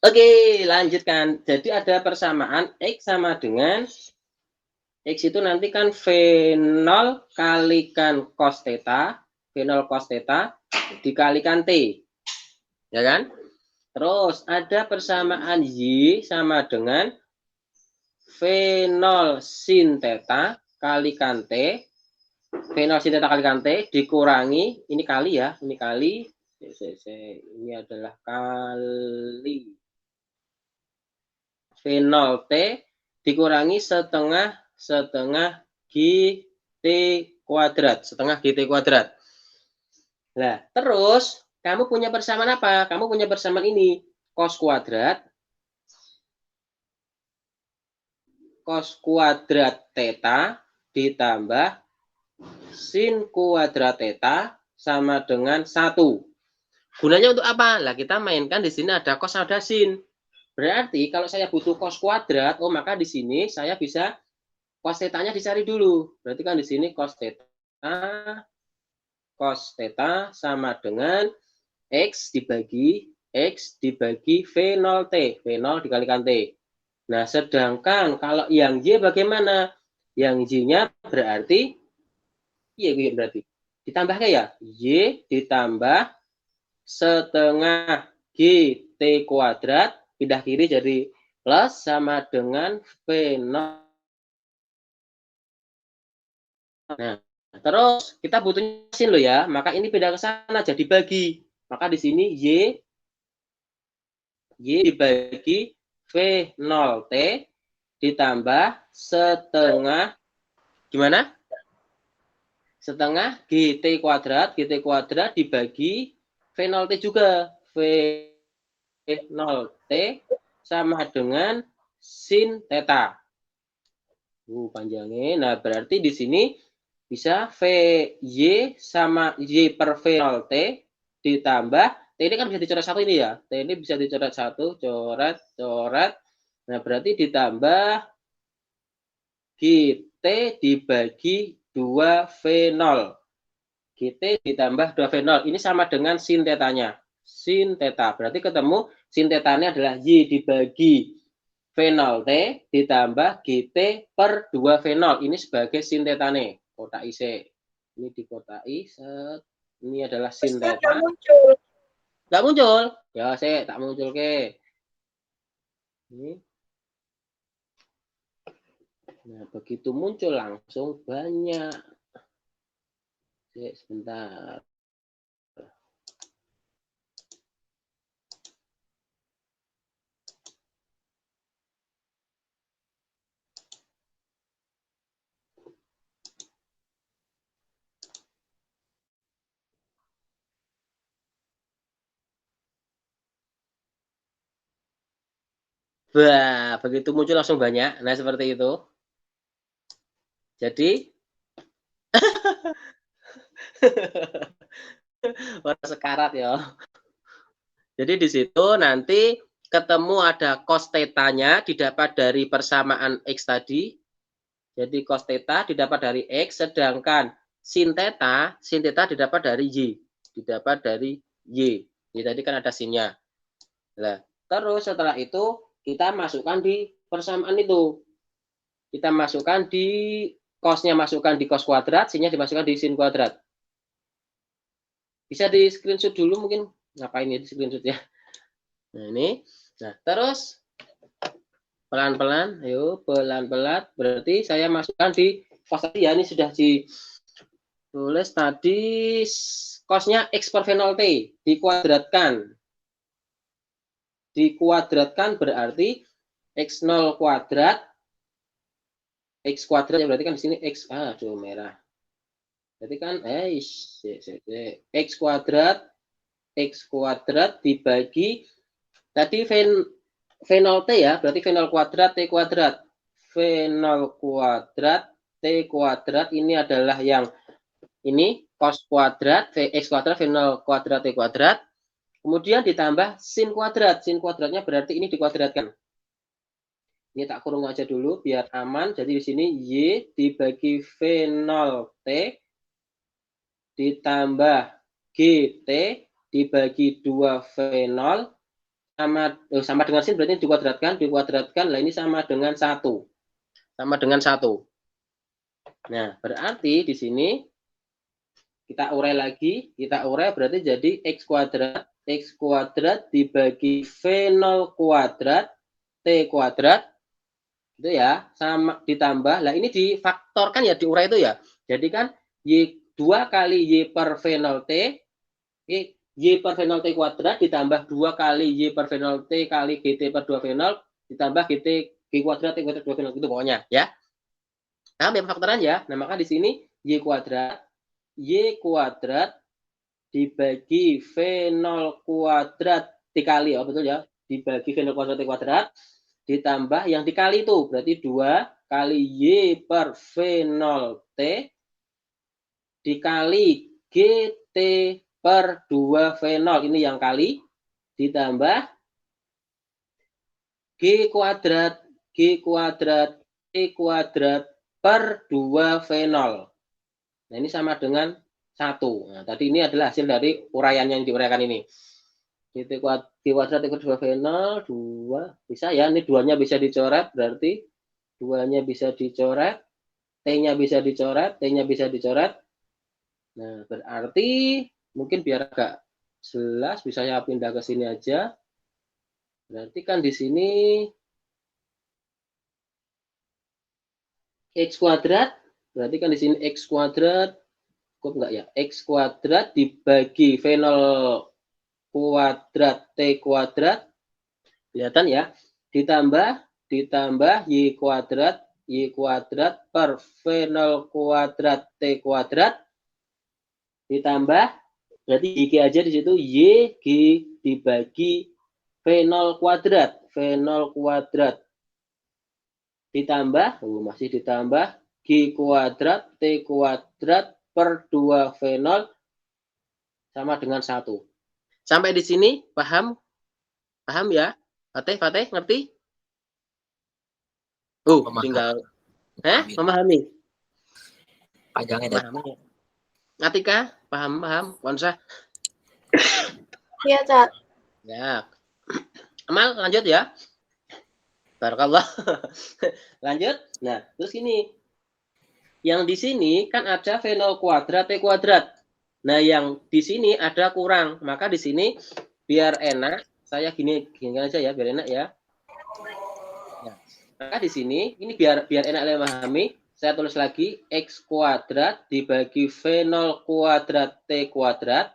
Oke, lanjutkan. Jadi ada persamaan X sama dengan X itu nanti kan V0 kalikan cos theta, V0 cos theta dikalikan T. Ya kan? Terus ada persamaan Y sama dengan V0 sin theta kalikan T. V0 sin theta kalikan T dikurangi, ini kali ya, ini kali. Ini adalah kali V0T dikurangi setengah GT kuadrat. Setengah GT kuadrat. Nah, terus kamu punya persamaan apa? Kamu punya persamaan ini. Cos kuadrat theta ditambah sin kuadrat theta sama dengan 1. Gunanya untuk apa? Lah kita mainkan di sini ada cos ada sin. Berarti kalau saya butuh cos kuadrat, oh maka di sini saya bisa cos theta-nya dicari dulu. Berarti kan di sini cos theta sama dengan X dibagi X dibagi V0 T. V0 dikalikan T. Nah, sedangkan kalau yang Y bagaimana? Yang Y-nya berarti Y berarti ditambah ya? Y ditambah setengah GT kuadrat, pindah kiri jadi plus sama dengan V0. Nah, terus kita butuhnya sin loh ya, maka ini pindah ke sana jadi bagi. Maka di sini Y dibagi V0T ditambah setengah gimana? Setengah GT kuadrat dibagi V0T juga. V0T sama dengan sin theta. Panjangnya. Nah, berarti di sini bisa VY sama Y per V0T ditambah T ini kan bisa dicoret satu ini ya. T ini bisa dicoret satu, coret. Nah, berarti ditambah GT dibagi 2V0. GT ditambah 2V0. Ini sama dengan sin tetanya. Sin theta. Berarti ketemu sin tetanya adalah Y dibagi V0T ditambah GT per 2V0. Ini sebagai sin tetanya. Kotak IC. Ini dikotai. Ini adalah sin theta. Nggak muncul. Nggak muncul? Ya, saya tak muncul ke. Ini. Nah, begitu muncul langsung banyak. Sebentar. Wah, begitu muncul langsung banyak. Nah, seperti itu. Jadi, warna sekarat ya. Jadi di situ nanti ketemu ada cos theta-nya didapat dari persamaan X tadi. Jadi cos theta didapat dari X, sedangkan sin theta didapat dari Y. Didapat dari Y. Ini tadi kan ada sinnya. Nah, terus setelah itu kita masukkan di persamaan itu. Kita masukkan di cosnya masukkan di cos kuadrat, sinnya dimasukkan di sin kuadrat. Bisa di screenshot dulu mungkin. Ngapain ya di screenshot ya. Nah, ini. Nah, terus pelan-pelan, ayo pelan-pelan. Berarti saya masukkan di cos tadi ya, ini sudah ditulis tadi cosnya X per V0T dikuadratkan. Dikuadratkan berarti X0 kuadrat X kuadrat ya, berarti kan di sini X merah. Berarti kan X kuadrat dibagi tadi V0T ya, berarti V0 kuadrat T kuadrat. V0 kuadrat T kuadrat ini adalah yang ini cos kuadrat X kuadrat V0 kuadrat T kuadrat. Kemudian ditambah sin kuadrat. Sin kuadratnya berarti ini dikuadratkan. Ini tak kurung aja dulu biar aman. Jadi di sini Y dibagi V0T ditambah GT dibagi 2V0 sama dengan sin berarti dikuadratkan. Lah ini sama dengan 1. Sama dengan 1. Nah, berarti di sini kita urai lagi. Kita urai berarti jadi X kuadrat dibagi V0 kuadrat T kuadrat itu ya, sama ditambah. Lah ini difaktorkan ya, diurai itu ya. Jadi kan Y 2 kali Y per V0T Y per V0T kuadrat ditambah 2 kali Y per V0T kali GT per 2V0 ditambah GT G kuadrat T kuadrat 2V0 itu pokoknya ya. Nah, faktoran ya. Nah, maka di sini Y kuadrat dibagi V0 kuadrat dikali ya, betul ya, dibagi V0 kuadrat T kuadrat ditambah yang dikali itu berarti 2 kali Y per V0T dikali GT per 2V0 ini yang kali ditambah G kuadrat T kuadrat per 2V0. Nah, ini sama dengan 1. Nah, tadi ini adalah hasil dari uraian yang diuraikan ini. GT kuadrat ikut 2 V0, 2. Bisa ya, ini 2-nya bisa dicoret, berarti 2-nya bisa dicoret, T-nya bisa dicoret, T-nya bisa dicoret. Nah, berarti mungkin biar agak jelas, bisa saya pindah ke sini aja. Berarti kan di sini X kuadrat, berarti kan di sini X kuadrat, cukup enggak ya? X kuadrat dibagi V0 kuadrat T kuadrat, kelihatan ya, ditambah Y kuadrat per V0 kuadrat T kuadrat, ditambah, berarti YG aja di situ, YG dibagi V0 kuadrat, ditambah, masih ditambah, G kuadrat T kuadrat per 2 V0 sama dengan 1. Sampai di sini, paham? Paham ya? Fatih, ngerti? Tinggal memahami. Panjangnya Paham ya? Atika, paham? Konsa? Iya, Tat. Ya. Amal, lanjut ya. Barakallah. Lanjut. Nah, terus ini. Yang di sini kan ada V0 kuadrat T kuadrat. Nah, yang di sini ada kurang. Maka di sini biar enak, saya gini aja ya, biar enak ya. Maka di sini ini biar enak memahami, saya tulis lagi X kuadrat dibagi V0 kuadrat T kuadrat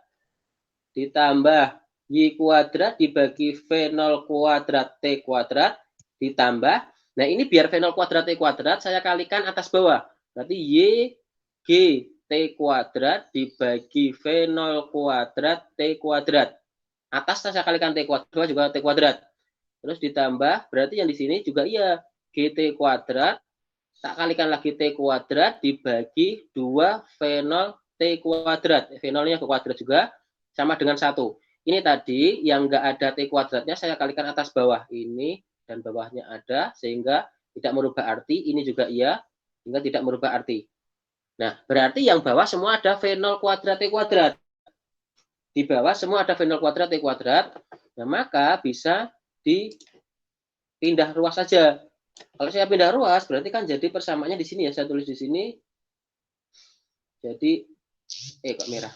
ditambah Y kuadrat dibagi V0 kuadrat T kuadrat ditambah, nah ini biar V0 kuadrat T kuadrat saya kalikan atas bawah, berarti Y G T kuadrat dibagi V0 kuadrat T kuadrat, atas saya kalikan T kuadrat juga T kuadrat, terus ditambah, berarti yang di sini juga iya GT kuadrat, tak kalikan lagi T kuadrat dibagi 2 V0 T kuadrat. V0-nya ke kuadrat juga, sama dengan 1. Ini tadi yang nggak ada T kuadratnya, saya kalikan atas bawah. Ini dan bawahnya ada, sehingga tidak merubah arti. Ini juga iya, sehingga tidak merubah arti. Nah, berarti yang bawah semua ada V0 kuadrat T kuadrat. Di bawah semua ada V0 kuadrat T kuadrat. Nah, maka bisa dipindah ruas saja. Kalau saya pindah ruas, berarti kan jadi persamaannya di sini ya. Saya tulis di sini. Jadi, kok merah?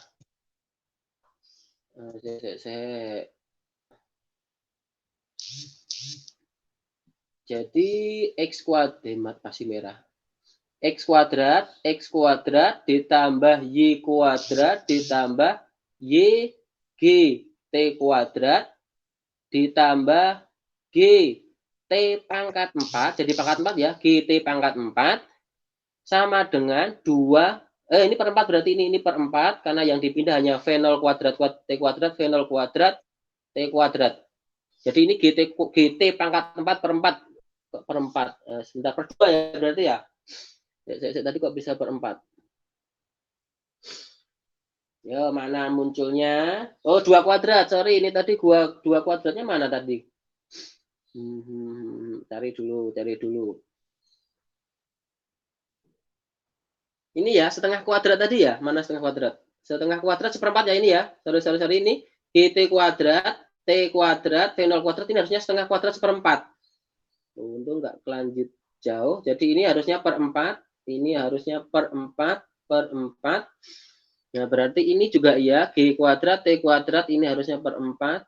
Jadi X kuadrat, masih merah. X kuadrat ditambah Y kuadrat ditambah Y G T kuadrat ditambah G T pangkat 4, jadi pangkat 4 ya, GT pangkat 4 sama dengan 2, ini per 4 berarti ini per 4, karena yang dipindah hanya V0 kuadrat T kuadrat, V0 kuadrat T kuadrat. Jadi ini GT pangkat 4 per 4, sebentar, per 2 ya berarti ya. Saya tadi kok bisa per 4. Ya, mana munculnya? Oh, 2 kuadrat, sorry, ini tadi 2 kuadratnya mana tadi? Cari dulu. Ini ya, setengah kuadrat tadi ya. Mana setengah kuadrat? Setengah kuadrat seperempat ya ini ya. Sorry ini. GT kuadrat, T kuadrat, V0 kuadrat ini harusnya setengah kuadrat seperempat. Untung nggak kelanjut jauh. Jadi ini harusnya per 4. Ini harusnya per 4. Nah, berarti ini juga ya. G kuadrat, T kuadrat ini harusnya per 4.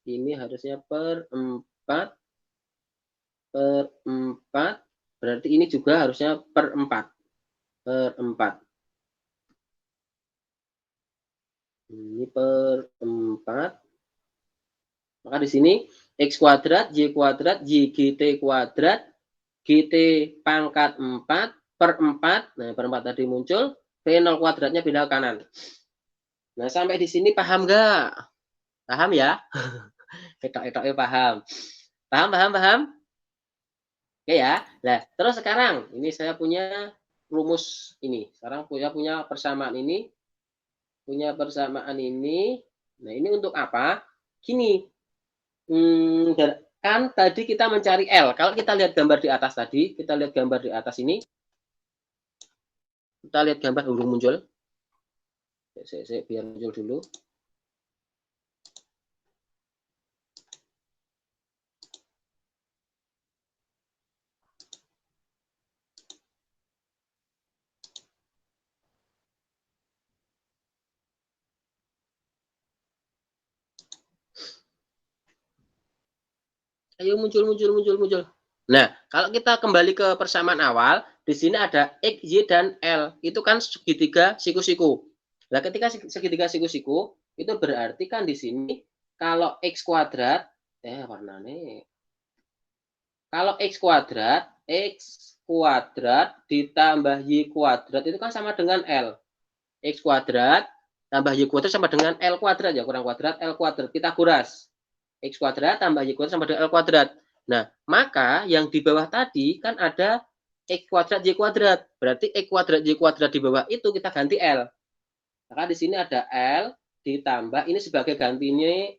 Ini harusnya per 4. Berarti ini juga harusnya per 4. Ini per 4. Maka di sini X kuadrat, Y kuadrat, YGT kuadrat, GT pangkat 4 per 4. Nah, per 4 tadi muncul. V0 kuadratnya pindah ke kanan. Nah, sampai di sini paham nggak? Paham ya? Etok-etoknya paham. Paham? Oke ya. Nah, terus sekarang ini saya punya rumus ini. Sekarang punya persamaan ini. Nah, ini untuk apa? Gini. Kan tadi kita mencari L. Kalau kita lihat gambar di atas tadi, kita lihat gambar di atas ini. Kita lihat gambar belum muncul. Saya biar muncul dulu. Ayo muncul. Nah, kalau kita kembali ke persamaan awal, di sini ada X, Y, dan L. Itu kan segitiga siku-siku. Nah, ketika segitiga siku-siku, itu berarti kan di sini kalau X kuadrat, warnanya. Kalau X kuadrat ditambah Y kuadrat itu kan sama dengan L. X kuadrat tambah Y kuadrat sama dengan L kuadrat, ya kurang kuadrat, L kuadrat. Kita kuras. X kuadrat tambah Y kuadrat sama dengan L kuadrat. Nah, maka yang di bawah tadi kan ada X kuadrat Y kuadrat. Berarti X kuadrat Y kuadrat di bawah itu kita ganti L. Maka di sini ada L ditambah, ini sebagai gantinya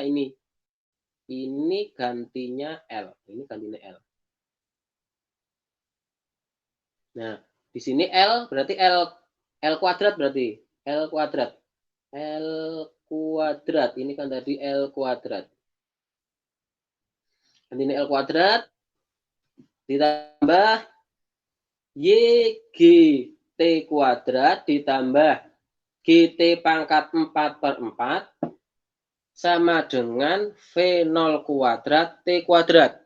ini. Ini gantinya L. Ini gantinya L. Nah, di sini L berarti L kuadrat berarti. L kuadrat. L kuadrat. Ini kan tadi L kuadrat. Ini L kuadrat ditambah YGT kuadrat ditambah GT pangkat 4/4 sama dengan V0 kuadrat T kuadrat.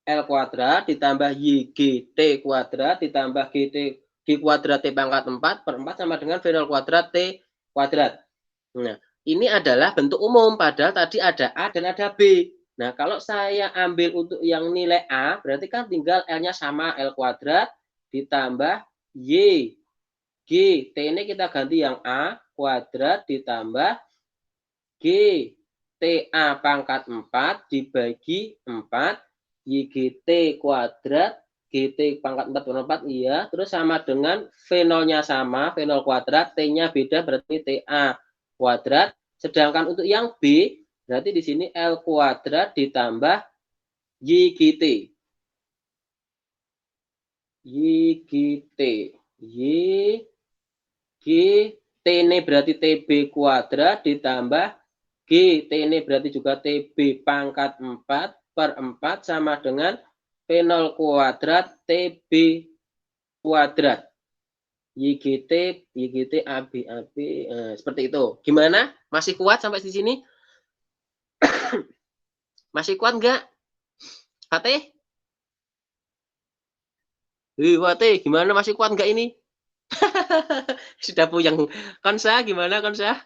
L kuadrat ditambah YGT kuadrat ditambah G kuadrat T pangkat 4/4 sama dengan V0 kuadrat T kuadrat. Nah, ini adalah bentuk umum, padahal tadi ada A dan ada B. Nah, kalau saya ambil untuk yang nilai A, berarti kan tinggal L-nya sama, L kuadrat ditambah Y. G, T ini kita ganti yang A kuadrat ditambah G, TA pangkat 4 dibagi 4, YGT kuadrat, GT pangkat 4/4, iya. Terus sama dengan V0-nya sama, V0 kuadrat, T-nya beda, berarti TA kuadrat. Sedangkan untuk yang B, berarti di sini L kuadrat ditambah YGT. YGT. T ini berarti TB kuadrat ditambah G, T ini berarti juga TB pangkat 4/4 sama dengan V0 kuadrat TB kuadrat. YGT, AB, seperti itu. Gimana? Masih kuat sampai di sini? Masih kuat nggak? Fatih? Fatih, gimana? Masih kuat nggak ini? Sudah puyeng. Konsa, gimana Konsa?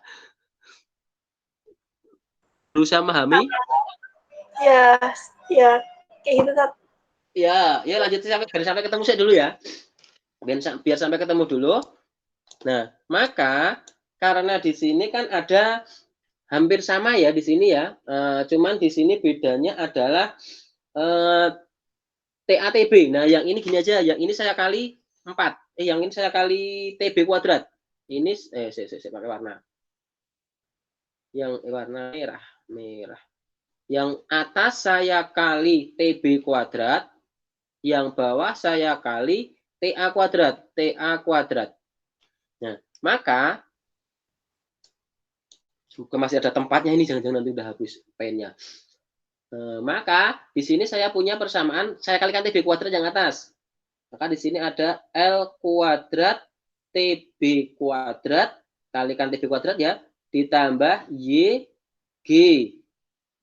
Berusaha memahami? Ya, kayak gitu Tat. Ya, lanjut sampai ketemu saya dulu ya. Biar sampai ketemu dulu. Nah, maka karena di sini kan ada hampir sama ya di sini ya. Cuman di sini bedanya adalah TATB. Nah, yang ini gini aja, yang ini saya kali 4. Yang ini saya kali TB kuadrat. Ini saya pakai warna. Yang warna merah. Yang atas saya kali TB kuadrat, yang bawah saya kali TA kuadrat. Nah, maka juga masih ada tempatnya ini, jangan-jangan nanti udah habis pennya. Maka di sini saya punya persamaan, saya kalikan TB kuadrat yang atas. Maka di sini ada L kuadrat TB kuadrat kalikan TB kuadrat ya, ditambah Y G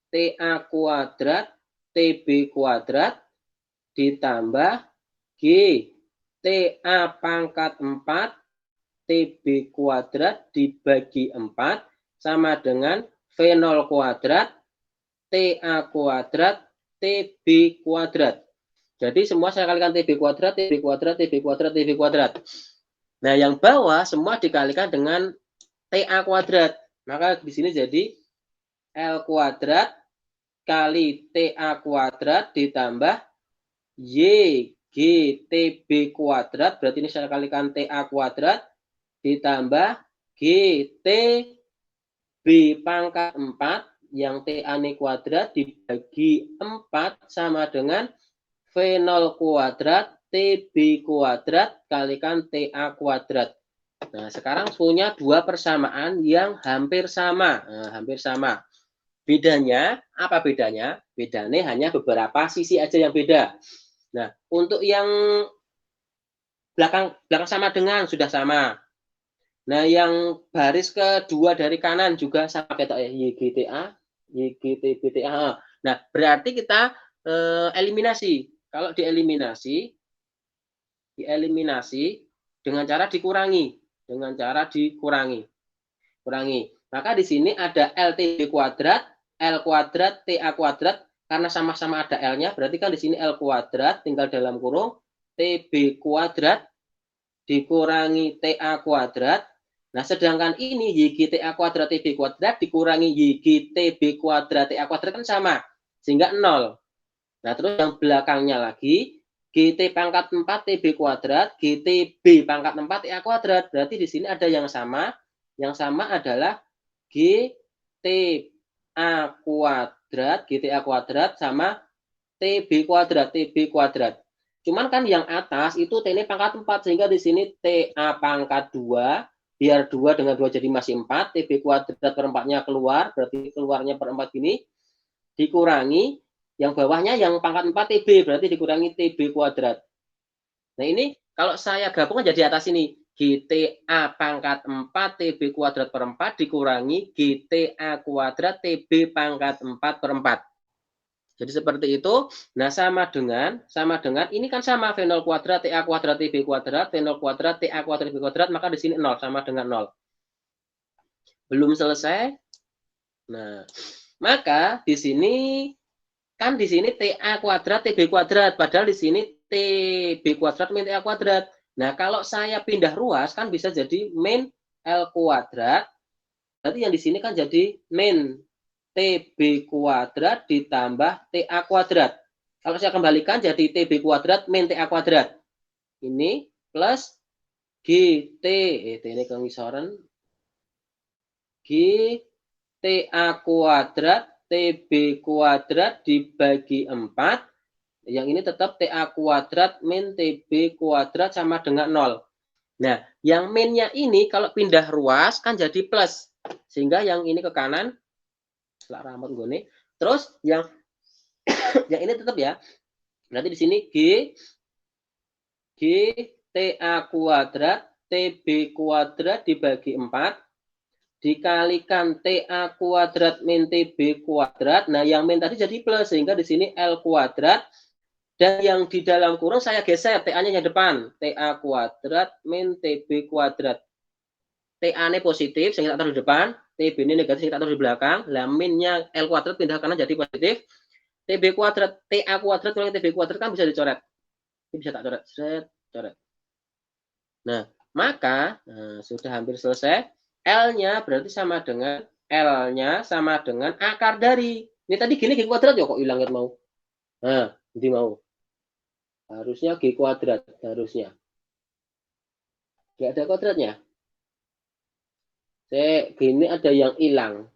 TA kuadrat TB kuadrat ditambah G TA pangkat 4 TB kuadrat dibagi 4 sama dengan V0 kuadrat TA kuadrat TB kuadrat. Jadi semua saya kalikan TB kuadrat, TB kuadrat, TB kuadrat, TB kuadrat. Nah, yang bawah semua dikalikan dengan TA kuadrat. Maka di sini jadi L kuadrat kali TA kuadrat ditambah YGTB kuadrat, berarti ini saya kalikan TA kuadrat ditambah GTB pangkat 4 yang TA ini kuadrat dibagi 4 sama dengan V0 kuadrat TB kuadrat kalikan TA kuadrat. Nah, sekarang punya dua persamaan yang hampir sama. Hampir sama. Bedanya, apa bedanya? Bedanya hanya beberapa sisi aja yang beda. Nah, untuk yang belakang sama dengan sudah sama. Nah, yang baris kedua dari kanan juga sama kayak YGTA, YG TB TA. Nah, berarti kita eliminasi. Kalau dieliminasi dengan cara dikurangi, kurangi. Maka di sini ada LTB kuadrat, L kuadrat, TA kuadrat, karena sama-sama ada L-nya, berarti kan di sini L kuadrat tinggal dalam kurung TB kuadrat dikurangi TA kuadrat. Nah, sedangkan ini YG TA kuadrat TB kuadrat dikurangi YG TB kuadrat TA kuadrat kan sama, sehingga 0. Nah, terus yang belakangnya lagi GT pangkat 4 TB kuadrat, GTB pangkat 4 TA kuadrat. Berarti di sini ada yang sama. Yang sama adalah GTA kuadrat sama TB kuadrat. Cuman kan yang atas itu T ini pangkat 4, sehingga di sini TA pangkat 2, biar 2 dengan 2 jadi masih 4, TB kuadrat per 4-nya keluar, berarti keluarnya per 4 gini, dikurangi, yang bawahnya yang pangkat 4 TB, berarti dikurangi TB kuadrat. Nah ini kalau saya gabungkan jadi atas ini, GTA pangkat 4 TB kuadrat per 4 dikurangi GTA kuadrat TB pangkat 4 per 4. Jadi seperti itu. Nah, sama dengan ini kan sama V0 kuadrat TA kuadrat TB kuadrat, V0 kuadrat TA kuadrat TB kuadrat, maka di sini 0 sama dengan 0. Belum selesai. Nah, maka di sini kan di sini TA kuadrat TB kuadrat, padahal di sini TB kuadrat min TA kuadrat. Nah, kalau saya pindah ruas kan bisa jadi min L kuadrat. Berarti yang di sini kan jadi min TB kuadrat ditambah TA kuadrat. Kalau saya kembalikan jadi TB kuadrat min TA kuadrat. Ini plus GT, ini kengisoran, GTA kuadrat TB kuadrat dibagi 4. Yang ini tetap TA kuadrat min TB kuadrat sama dengan 0. Nah, yang minnya ini kalau pindah ruas kan jadi plus. Sehingga yang ini ke kanan, rambut gue. Terus yang ini tetap ya. Berarti di sini TA kuadrat TB kuadrat dibagi 4 dikalikan TA kuadrat min TB kuadrat. Nah, yang min tadi jadi plus, sehingga di sini L kuadrat, dan yang di dalam kurung saya geser TA-nya yang depan, TA kuadrat min TB kuadrat. TA-nya positif sehingga tak taruh di depan, TB ini negatif sehingga tak taruh di belakang. Lah minnya L kuadrat pindah kanan jadi positif. TB kuadrat, TA kuadrat kurangi TB kuadrat kan bisa dicoret. Ini bisa tak coret, coret. Nah, maka sudah hampir selesai. L-nya berarti sama dengan akar dari. Ini tadi gini G kuadrat ya kok hilangnya mau. Nah, ini mau. Harusnya G kuadrat, harusnya. Gak ada kuadratnya. Gini ada yang hilang.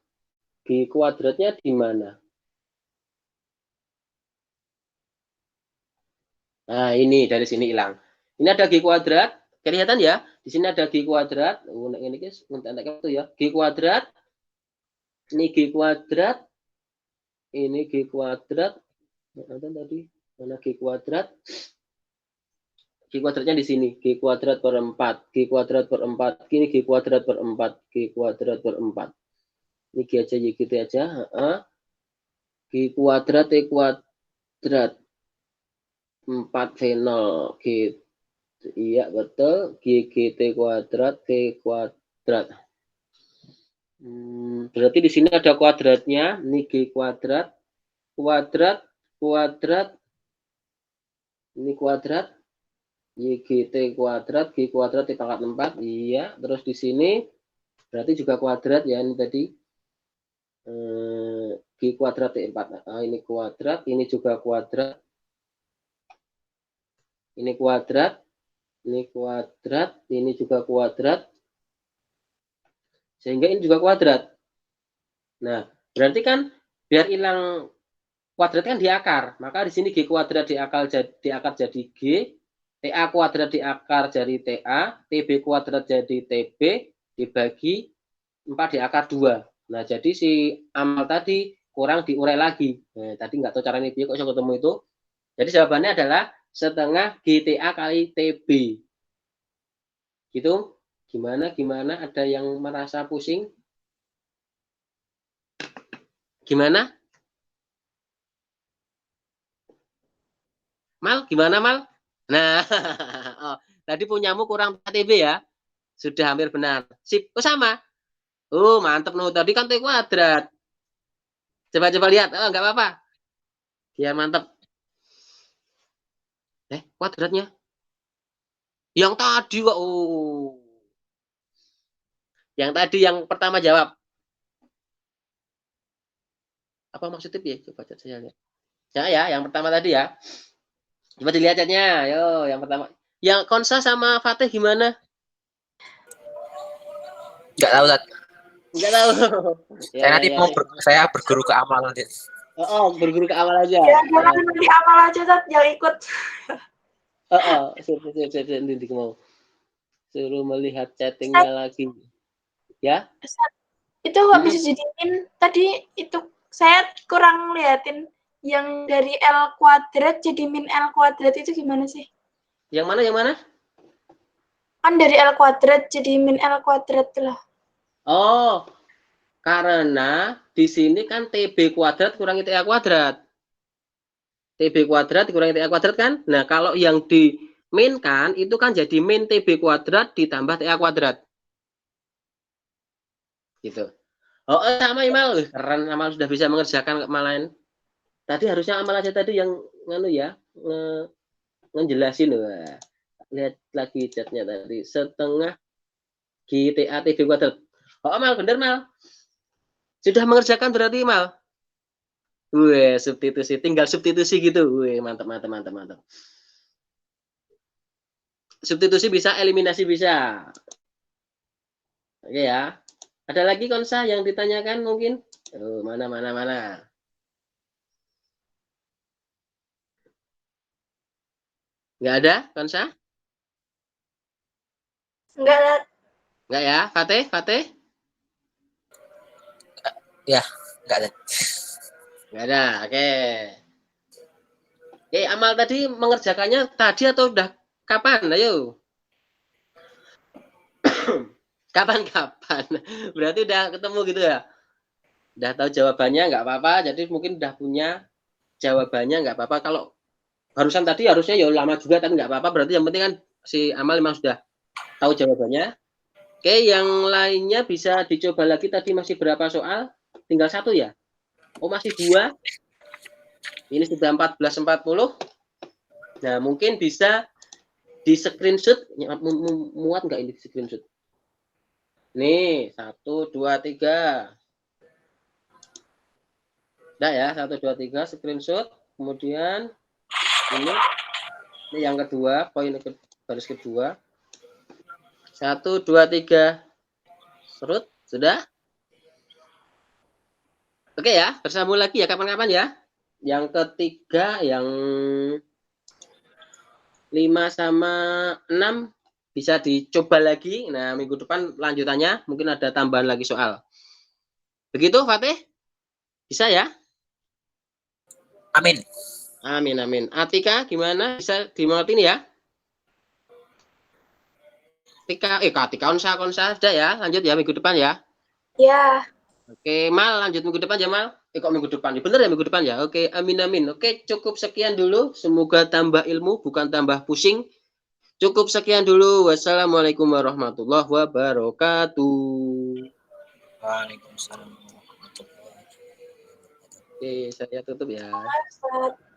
G kuadratnya di mana? Nah, ini dari sini hilang. Ini ada G kuadrat. Kelihatan ya? Di sini ada G kuadrat. Ini guys, itu ya. G kuadrat. Ini G kuadrat. Ini G kuadrat. Tadi mana G kuadrat? G kuadratnya di sini. G kuadrat per 4. G kuadrat per 4. Ini G kuadrat per 4. G kuadrat per 4. Ini G aja, Y gitu aja. G kuadrat, T kuadrat. 4 V0. G. Iya, betul. GT kuadrat, T kuadrat. Berarti di sini ada kuadratnya. Ini G kuadrat. Kuadrat. Ini kuadrat. YGT kuadrat, G kuadrat T pangkat 4. Iya, terus di sini berarti juga kuadrat ya, ini tadi. G kuadrat T4. Ini kuadrat, ini juga kuadrat. Ini kuadrat. Ini kuadrat, ini juga kuadrat. Sehingga ini juga kuadrat. Nah, berarti kan biar hilang kuadrat kan di akar. Maka di sini G kuadrat di akar jadi G. TA kuadrat di akar jadi TA, TB kuadrat jadi TB, dibagi 4 di akar 2. Nah, jadi si amal tadi kurang diurai lagi. Nah, tadi nggak tahu caranya kok saya ketemu itu. Jadi jawabannya adalah setengah GTA kali TB. Gitu. Gimana? Ada yang merasa pusing? Gimana? Mal, gimana Mal? Nah, oh, tadi punyamu kurang TB ya? Sudah hampir benar. Sip, oh sama. Oh, mantep nuh. Tadi kan T kuadrat. Coba-coba lihat. Oh, nggak apa-apa. Biar mantep. Kuadratnya. Yang tadi, kok. Oh. Yang tadi yang pertama jawab. Apa maksudnya ya? Coba saya lihat. Ya, yang pertama tadi ya. Coba dilihat chatnya. Yo, yang pertama. Yang Konsa sama Fatih gimana? Nggak tahu Tat. Enggak tahu. Saya nanti saya berguru ke Amal nanti. Berguru ke awal aja. Ya, jangan nanti amal aja, Tat. Jangan ikut. Sip, nanti mau. Suruh melihat chattingnya lagi. Ya? Itu nggak bisa jadiin. Tadi itu saya kurang liatin yang dari L kuadrat jadi min L kuadrat itu gimana sih? Yang mana? Kan dari L kuadrat jadi min L kuadrat lah. Oh, karena di sini kan TB kuadrat kurangi TA kuadrat. TB kuadrat dikurangi TA kuadrat kan? Nah, kalau yang di min kan, itu kan jadi min TB kuadrat ditambah TA kuadrat. Gitu. Oh, sama Imal. Keren, Amal sudah bisa mengerjakan kemalain. Tadi harusnya Amal aja tadi yang nganu ya, ngejelasin. Wah. Lihat lagi chatnya tadi. Setengah GTA TB kuadrat. Oh, Amal, bener, Mal. Sudah mengerjakan berarti, Mal? Wih, substitusi. Tinggal substitusi gitu. Wih, mantap. Substitusi bisa, eliminasi bisa. Oke ya. Ada lagi Konsa yang ditanyakan mungkin? Oh, mana. Nggak ada, Konsa? Enggak. Nggak ya, Fatih? Ya, nggak ada. Nggak ada, oke. Oke, Amal tadi mengerjakannya tadi atau udah kapan? Ayo. Kapan? Berarti udah ketemu gitu ya? Udah tahu jawabannya nggak apa-apa, jadi mungkin udah punya jawabannya nggak apa-apa. Kalau barusan tadi harusnya ya lama juga, tapi nggak apa-apa. Berarti yang penting kan si Amal memang sudah tahu jawabannya. Oke, yang lainnya bisa dicoba lagi. Tadi masih berapa soal? Tinggal 1 ya? Oh, masih 2. Ini sudah 14.40. Nah, mungkin bisa di screenshot. Muat nggak ini di screenshot? Nih, 1, 2, 3. Udah ya, 1, 2, 3 screenshot. Kemudian ini yang kedua, poin baris kedua. 1, 2, 3. Serut, sudah? Oke ya, bersambung lagi ya kapan-kapan ya. Yang ketiga, yang 5 sama 6 bisa dicoba lagi. Nah, minggu depan lanjutannya mungkin ada tambahan lagi soal. Begitu, Fatih? Bisa ya? Amin. Atika, gimana? Bisa dimengerti ini ya? Atika, Konsa, sudah ya? Lanjut ya minggu depan ya? Ya. Oke, Mal, lanjut minggu depan ya, Mal? Kok minggu depan? Bener ya minggu depan ya? Oke, amin. Oke, cukup sekian dulu. Semoga tambah ilmu, bukan tambah pusing. Cukup sekian dulu. Wassalamualaikum warahmatullahi wabarakatuh. Waalaikumsalam warahmatullahi wabarakatuh. Oke, saya tutup ya. Ustaz.